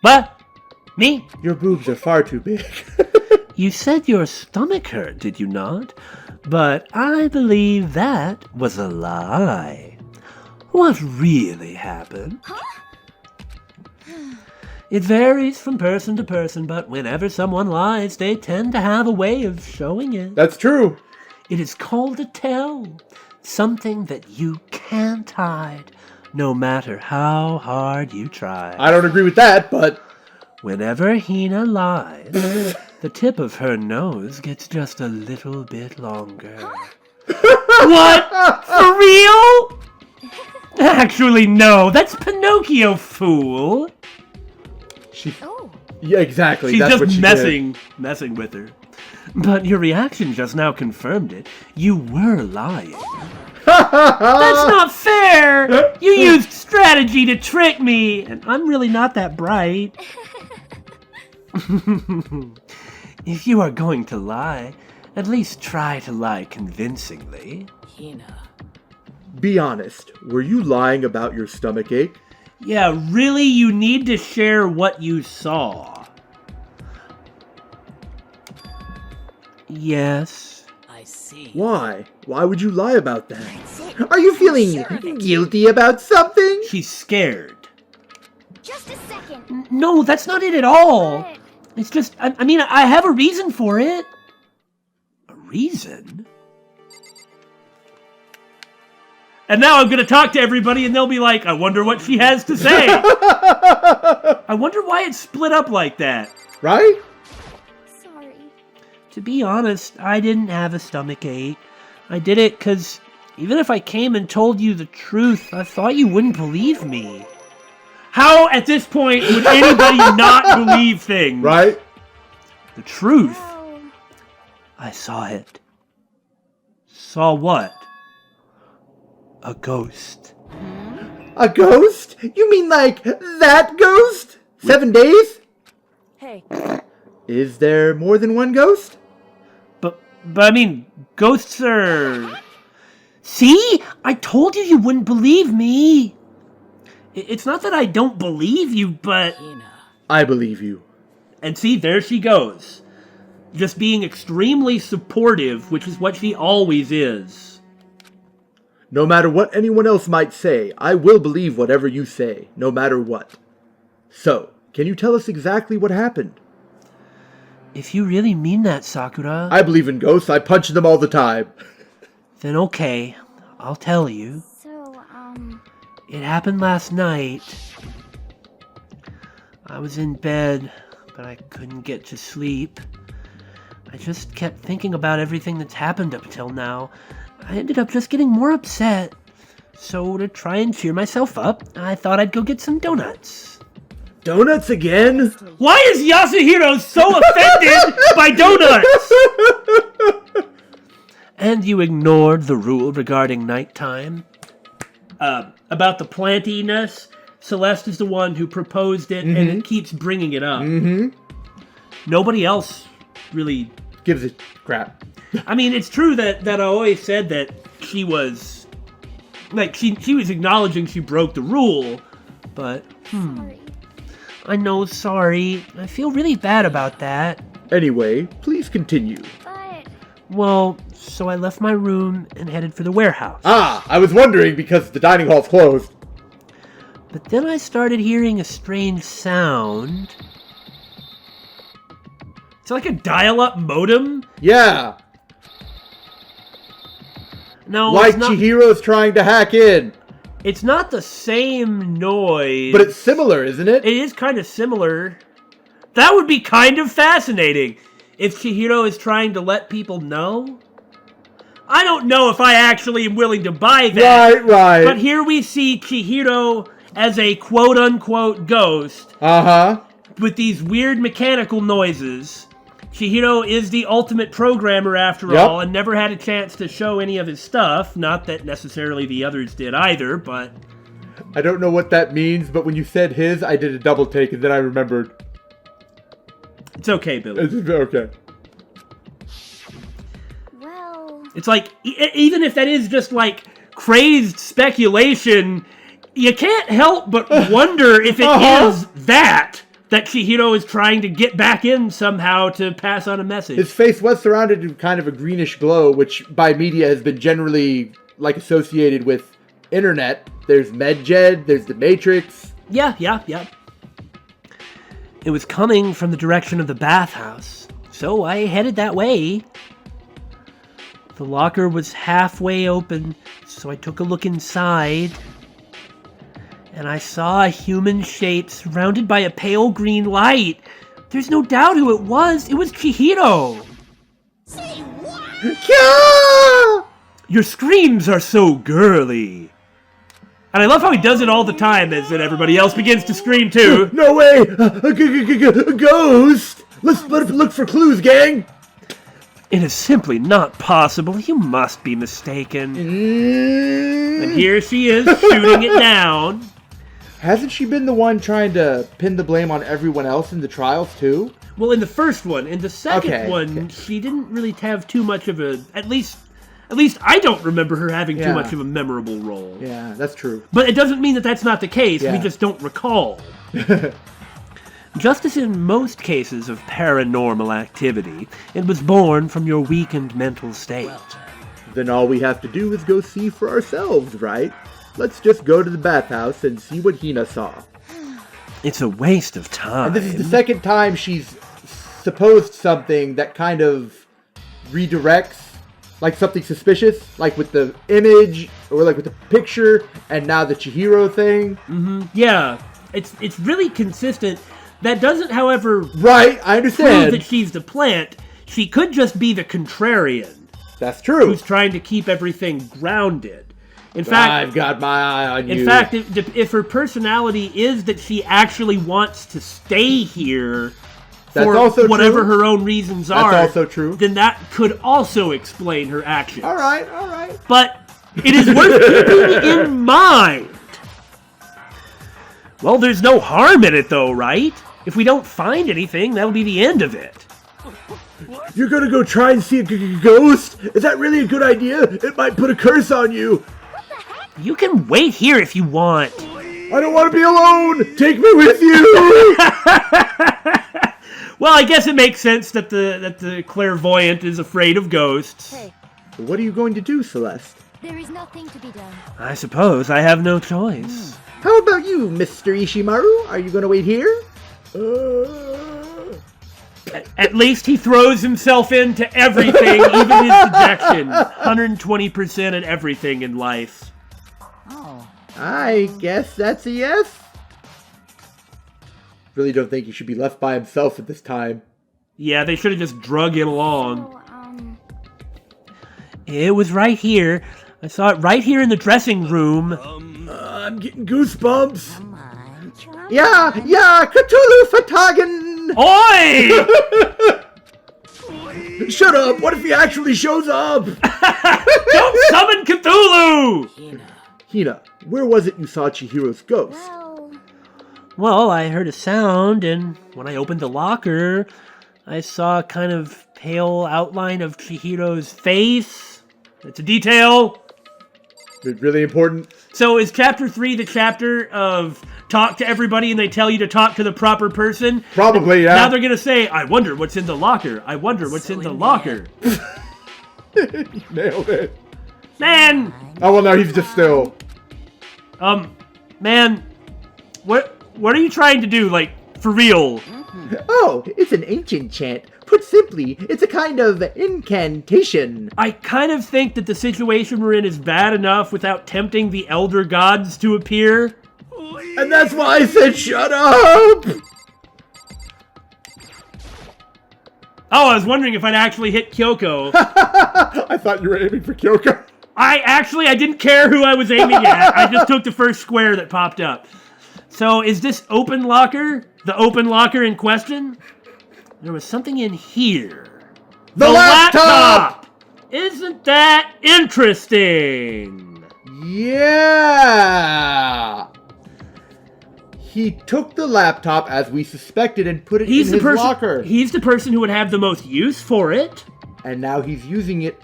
What? Me? Your boobs are far too big. You said your stomach hurt, did you not? But I believe that was a lie. What really happened? Huh? It varies from person to person, but whenever someone lies, they tend to have a way of showing it. That's true. It is called a tell. Something that you can't hide, no matter how hard you try. I don't agree with that, but... Whenever Hina lies, the tip of her nose gets just a little bit longer. What? For real? Actually, no. That's Pinocchio, fool. Yeah, exactly. She's That's just what messing with her. But your reaction just now confirmed it. You were lying. That's not fair! You used strategy to trick me, and I'm really not that bright. If you are going to lie, at least try to lie convincingly. Hina. Be honest, were you lying about your stomach ache? Yeah, really, you need to share what you saw. Yes. I see. Why? Why would you lie about that? Are you feeling guilty about something? She's scared. Just a second. No, that's not it at all. But It's just, I mean, I have a reason for it. A reason? And now I'm going to talk to everybody and they'll be like, I wonder what she has to say. I wonder why it's split up like that. Right? sorry. To be honest, I didn't have a stomach ache. I did it because Even if I came and told you the truth, I thought you wouldn't believe me. How, at this point, would anybody not believe things? Right? The truth. Well, I saw it. Saw what? A ghost. a ghost? You mean like that ghost? 7 days? Hey, Is there more than one ghost? But I mean, ghosts are... See? I told you wouldn't believe me. It's not that I don't believe you, but... I believe you. And see, there she goes. Just being extremely supportive, which is what she always is. No matter what anyone else might say, I will believe whatever you say, no matter what. So, can you tell us exactly what happened? If you really mean that, Sakura, I believe in ghosts. I punch them all the time. then okay, I'll tell you. so, It happened last night. I was in bed, but I couldn't get to sleep. I just kept thinking about everything that's happened up until now. I ended up just getting more upset. So to try and cheer myself up, I thought I'd go get some donuts. Donuts again? Why is Yasuhiro so offended by donuts? And you ignored the rule regarding nighttime? About the plantiness? Celeste is the one who proposed it, and it keeps bringing it up. Nobody else really... Gives a crap. I mean, it's true that Aoi said that she was... Like, she was acknowledging she broke the rule, but... sorry. I know, sorry. I feel really bad about that. Anyway, please continue. But Well, so I left my room and headed for the warehouse. Ah, I was wondering because the dining hall's closed. But then I started hearing a strange sound. It's like a dial-up modem? Yeah, No, like it's not. Chihiro's trying to hack in. It's not the same noise. But it's similar, isn't it? It is kind of similar. That would be kind of fascinating if Chihiro is trying to let people know. I don't know if I actually am willing to buy that. Right. But here we see Chihiro as a quote-unquote ghost Uh-huh. with these weird mechanical noises. Chihiro is the ultimate programmer after Yep. all and never had a chance to show any of his stuff. Not that necessarily the others did either, but... I don't know what that means, but when you said his, I did a double take and then I remembered. It's okay, Billy. Okay. well, It's like, even if that is just like crazed speculation, you can't help but wonder if it is that Chihiro is trying to get back in somehow to pass on a message. His face was surrounded in kind of a greenish glow, which by media has been generally like associated with internet. There's MedJed, there's the Matrix. Yeah. It was coming from the direction of the bathhouse, so I headed that way. The locker was halfway open, so I took a look inside. And I saw a human shape surrounded by a pale green light. There's no doubt who it was. It was Chihiro. say what? Yeah! Your screams are so girly. And I love how he does it all the time as then everybody else begins to scream too. No way! A ghost! Let's look for clues, gang! It is simply not possible. You must be mistaken. And here she is shooting it down. Hasn't she been the one trying to pin the blame on everyone else in the trials, too? Well, in the first one. In the second Okay, one, okay. she didn't really have too much of a... At least I don't remember her having too Yeah. much of a memorable role. Yeah, that's true. But it doesn't mean that that's not the case. We Yeah. just don't recall. Just as in most cases of paranormal activity, it was born from your weakened mental state. Then all we have to do is go see for ourselves, right? Let's just go to the bathhouse and see what Hina saw. It's a waste of time. And this is the second time she's supposed something that kind of redirects, like something suspicious, like with the image, or like with the picture, and now the Chihiro thing. Yeah, it's really consistent. That doesn't, however, Right, I prove understand. that she's the plant. She could just be the contrarian. That's true. Who's trying to keep everything grounded. In fact, I've got my eye on you. In fact, if her personality is that she actually wants to stay here for whatever her own reasons are, that's also true. Then that could also explain her actions. All right. But it is worth keeping in mind. Well, there's no harm in it, though, right? If we don't find anything, that'll be the end of it. You're gonna go try and see a ghost? Is that really a good idea? It might put a curse on you. You can wait here if you want. I don't want to be alone. Take me with you. Well, I guess it makes sense that the clairvoyant is afraid of ghosts. Hey, What are you going to do, Celeste? there is nothing to be done. I suppose I have no choice. How about you, Mr. Ishimaru? Are you gonna wait here? At least he throws himself into everything, even his dejection. 120% at everything in life. Oh. I guess that's a yes. Really don't think he should be left by himself at this time. Yeah, they should have just drug him along. So, It was right here. I saw it right here in the dressing room. I'm getting goosebumps. Come on. Yeah, Cthulhu Fatagan! Oi! Shut up! What if he actually shows up? Don't summon Cthulhu! Hina, where was it you saw Chihiro's ghost? Well, I heard a sound, and when I opened the locker, I saw a kind of pale outline of Chihiro's face. That's a detail. Really important. So is Chapter 3 the chapter of talk to everybody and they tell you to talk to the proper person? Probably, yeah. Now they're going to say, I wonder what's in the locker. I wonder what's in the locker. Nailed it. Man! Oh, well, no, he's just still. Man, what are you trying to do, like, for real? Oh, it's an ancient chant. Put simply, it's a kind of incantation. I kind of think that the situation we're in is bad enough without tempting the elder gods to appear. And that's why I said shut up! Oh, I was wondering if I'd actually hit Kyoko. I thought you were aiming for Kyoko. I didn't care who I was aiming at. I just took the first square that popped up. So is this open locker the open locker in question? There was something in here. The laptop! Isn't that interesting? Yeah. He took the laptop as we suspected and put it in his locker. He's the person who would have the most use for it. And now he's using it,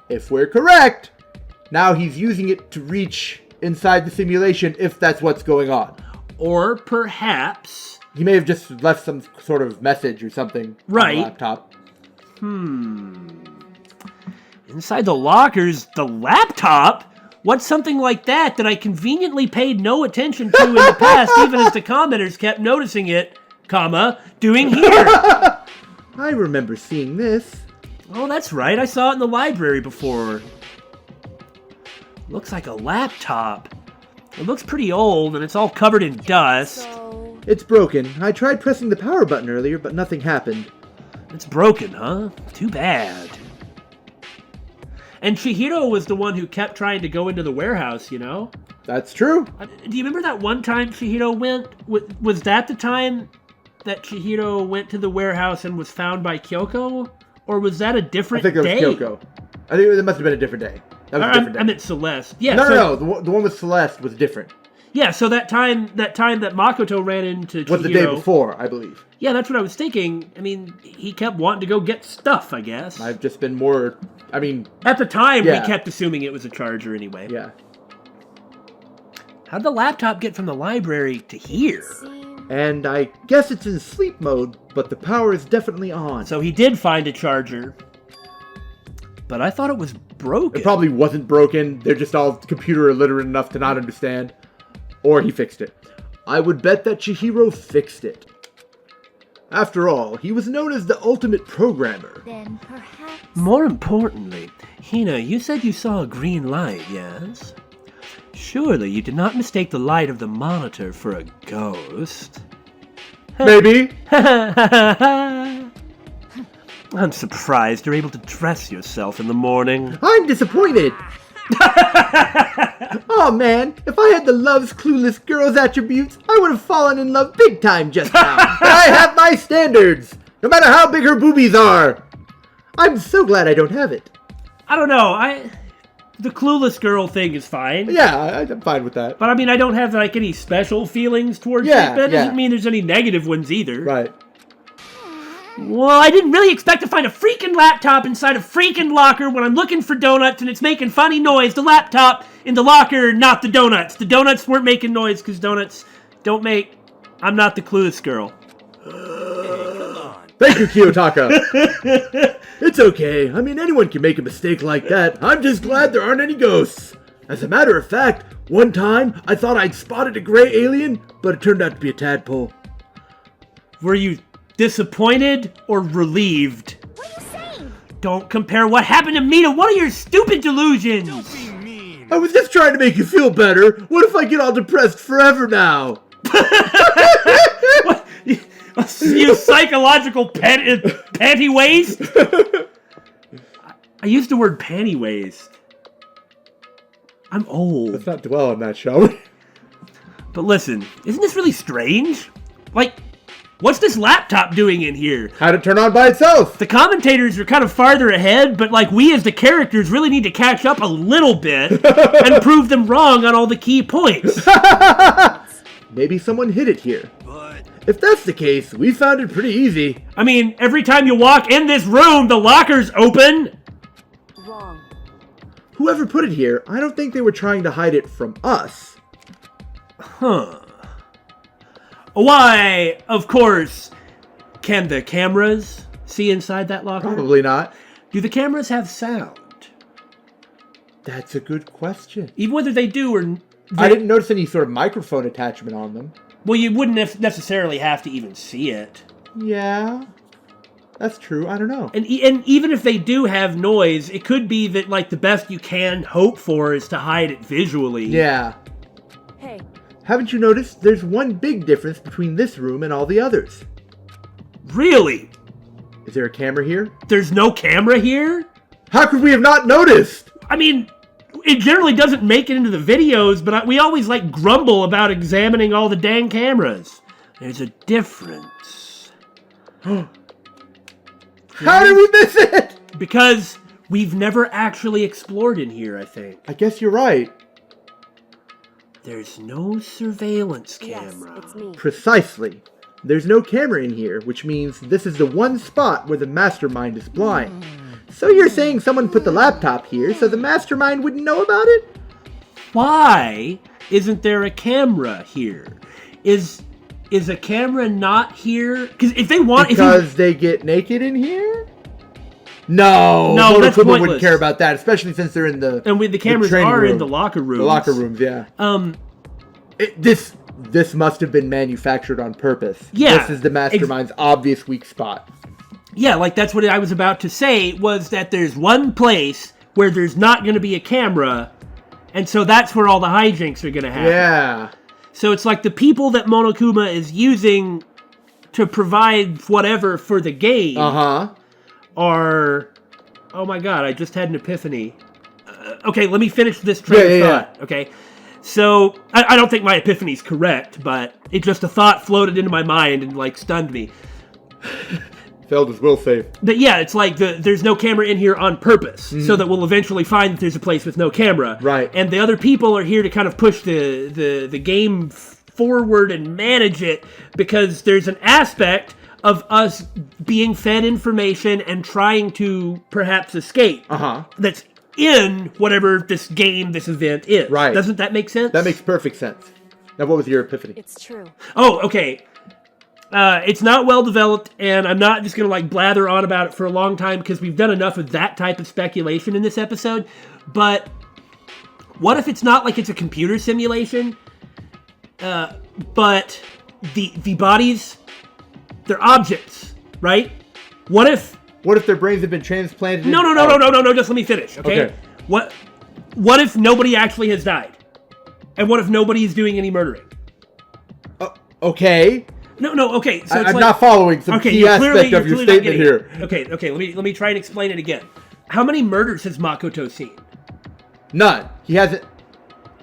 if we're correct, now he's using it to reach inside the simulation if that's what's going on. Or perhaps... He may have just left some sort of message or something on the laptop. Inside the lockers, the laptop? What's something like that I conveniently paid no attention to in the past, even as the commenters kept noticing it, doing here? I remember seeing this. Oh, that's right. I saw it in the library before. Looks like a laptop. It looks pretty old, and it's all covered in dust. It's broken. I tried pressing the power button earlier, but nothing happened. It's broken, huh? Too bad. And Chihiro was the one who kept trying to go into the warehouse, you know? That's true. Do you remember that one time Chihiro went? Was that the time that Chihiro went to the warehouse and was found by Kyoko? Or was that a different day? I think it was Kyoko. I think it must have been a different day. That was a different day. I meant Celeste. Yeah. No. The one with Celeste was different. Yeah, so that time that Makoto ran into Chihiro... Was the day before, I believe. Yeah, that's what I was thinking. I mean, he kept wanting to go get stuff, I guess. I've just been more... I mean... At the time, we kept assuming it was a charger anyway. Yeah. How'd the laptop get from the library to here? And I guess it's in sleep mode, but the power is definitely on. So he did find a charger. But I thought it was broken. It probably wasn't broken. They're just all computer illiterate enough to not understand. Or he fixed it. I would bet that Chihiro fixed it. After all, he was known as the ultimate programmer. Then perhaps... More importantly, Hina, you said you saw a green light, yes? Surely you did not mistake the light of the monitor for a ghost. Maybe. I'm surprised you're able to dress yourself in the morning. I'm disappointed. Oh man, if I had the love's clueless girl's attributes, I would have fallen in love big time just now. But I have my standards, no matter how big her boobies are. I'm so glad I don't have it. I don't know. The clueless girl thing is fine. Yeah, I'm fine with that. But I mean, I don't have like any special feelings towards Yeah, it. That yeah. doesn't mean there's any negative ones either. Right. Well, I didn't really expect to find a freaking laptop inside a freaking locker when I'm looking for donuts and it's making funny noise. The laptop in the locker, not the donuts. The donuts weren't making noise because donuts don't make... I'm not the clueless girl. Thank you, Kiyotaka. It's okay. I mean, anyone can make a mistake like that. I'm just glad there aren't any ghosts. As a matter of fact, one time I thought I'd spotted a gray alien, but it turned out to be a tadpole. Were you disappointed or relieved? What are you saying? Don't compare what happened to me to one of your stupid delusions. Don't be mean. I was just trying to make you feel better. What if I get all depressed forever now? What? You psychological panty waste? I used the word panty waste. I'm old. Let's not dwell on that, shall we? But listen, isn't this really strange? Like, what's this laptop doing in here? How'd it turn on by itself? The commentators are kind of farther ahead, but like we as the characters really need to catch up a little bit and prove them wrong on all the key points. Maybe someone hid it here. But If that's the case, we found it pretty easy. I mean, every time you walk in this room, the locker's open. Wrong. Whoever put it here, I don't think they were trying to hide it from us. Huh. Why, of course, can the cameras see inside that locker? Probably not. Do the cameras have sound? That's a good question. Even whether they do or... I didn't notice any sort of microphone attachment on them. Well, you wouldn't necessarily have to even see it. Yeah, that's true. I don't know. And even if they do have noise, it could be that, like, the best you can hope for is to hide it visually. Yeah. Hey, Haven't you noticed there's one big difference between this room and all the others? Really? Is there a camera here? There's no camera here? How could we have not noticed? I mean, it generally doesn't make it into the videos, but we always, like, grumble about examining all the dang cameras. There's a difference. How did we miss it? Because we've never actually explored in here, I think. I guess you're right. There's no surveillance yes, camera. it's me. Precisely. There's no camera in here, which means this is the one spot where the mastermind is blind. So you're saying someone put the laptop here so the mastermind wouldn't know about it? Why isn't there a camera here? Is a camera not here? Because if they want... Because they get naked in here? No, No, that's Monokuma pointless. wouldn't care about that, especially since they're in the And the cameras training are room. in the locker rooms. The locker rooms, yeah. This must have been manufactured on purpose. Yeah, This is the mastermind's obvious weak spot. Yeah, like that's what I was about to say, was that there's one place where there's not going to be a camera, and so that's where all the hijinks are going to happen. Yeah. So it's like the people that Monokuma is using to provide whatever for the game Uh-huh. are... Oh my god, I just had an epiphany. Okay, let me finish this train of thought. Okay, so I don't think my epiphany's correct, but it just a thought floated into my mind and like stunned me. Failed his will save. But yeah, it's like there's no camera in here on purpose, so that we'll eventually find that there's a place with no camera. Right. And the other people are here to kind of push the game forward and manage it, because there's an aspect of us being fed information and trying to perhaps escape. Uh-huh. That's in whatever this game, this event is. Right. Doesn't that make sense? That makes perfect sense. Now, what was your epiphany? It's true. Oh, okay. It's not well developed, and I'm not just going to like blather on about it for a long time because we've done enough of that type of speculation in this episode. But what if it's not like it's a computer simulation, but the bodies, they're objects, right? What if their brains have been transplanted? No, just let me finish, okay? Okay. What if nobody actually has died? And what if nobody is doing any murdering? Okay. No. Okay, so it's I'm like, not following some key you're aspect of your clearly not statement getting here. it. Okay. Let me try and explain it again. How many murders has Makoto seen? None. He hasn't.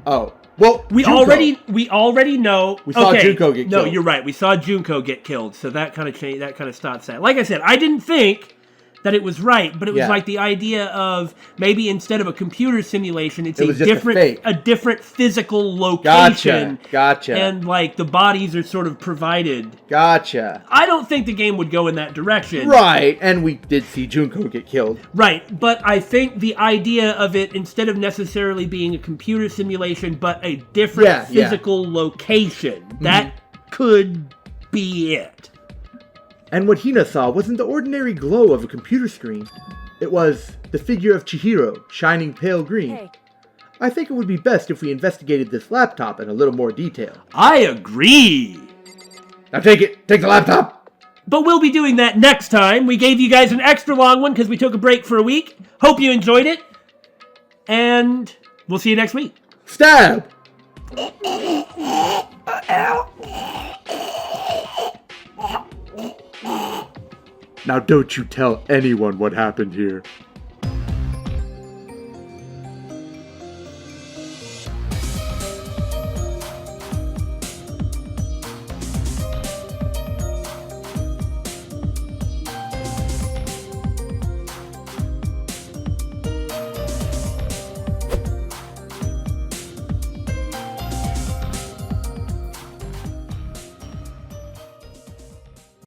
Oh. Well, We Junko. already know. We saw Junko get No, killed. you're right. We saw Junko get killed, so that kind of changed. That kind of stops that. Like I said, I didn't think that it was right, but it was Yeah. like the idea of maybe instead of a computer simulation, it's It was just a fake. a different physical location. Gotcha. And like the bodies are sort of provided. Gotcha. I don't think the game would go in that direction. Right, and we did see Junko get killed. Right, but I think the idea of it, instead of necessarily being a computer simulation, but a different physical location, that could be it. And what Hina saw wasn't the ordinary glow of a computer screen. It was the figure of Chihiro, shining pale green. Hey. I think it would be best if we investigated this laptop in a little more detail. I agree. Now take it! Take the laptop! But we'll be doing that next time. We gave you guys an extra long one because we took a break for a week. Hope you enjoyed it. And we'll see you next week. Stab! Now don't you tell anyone what happened here.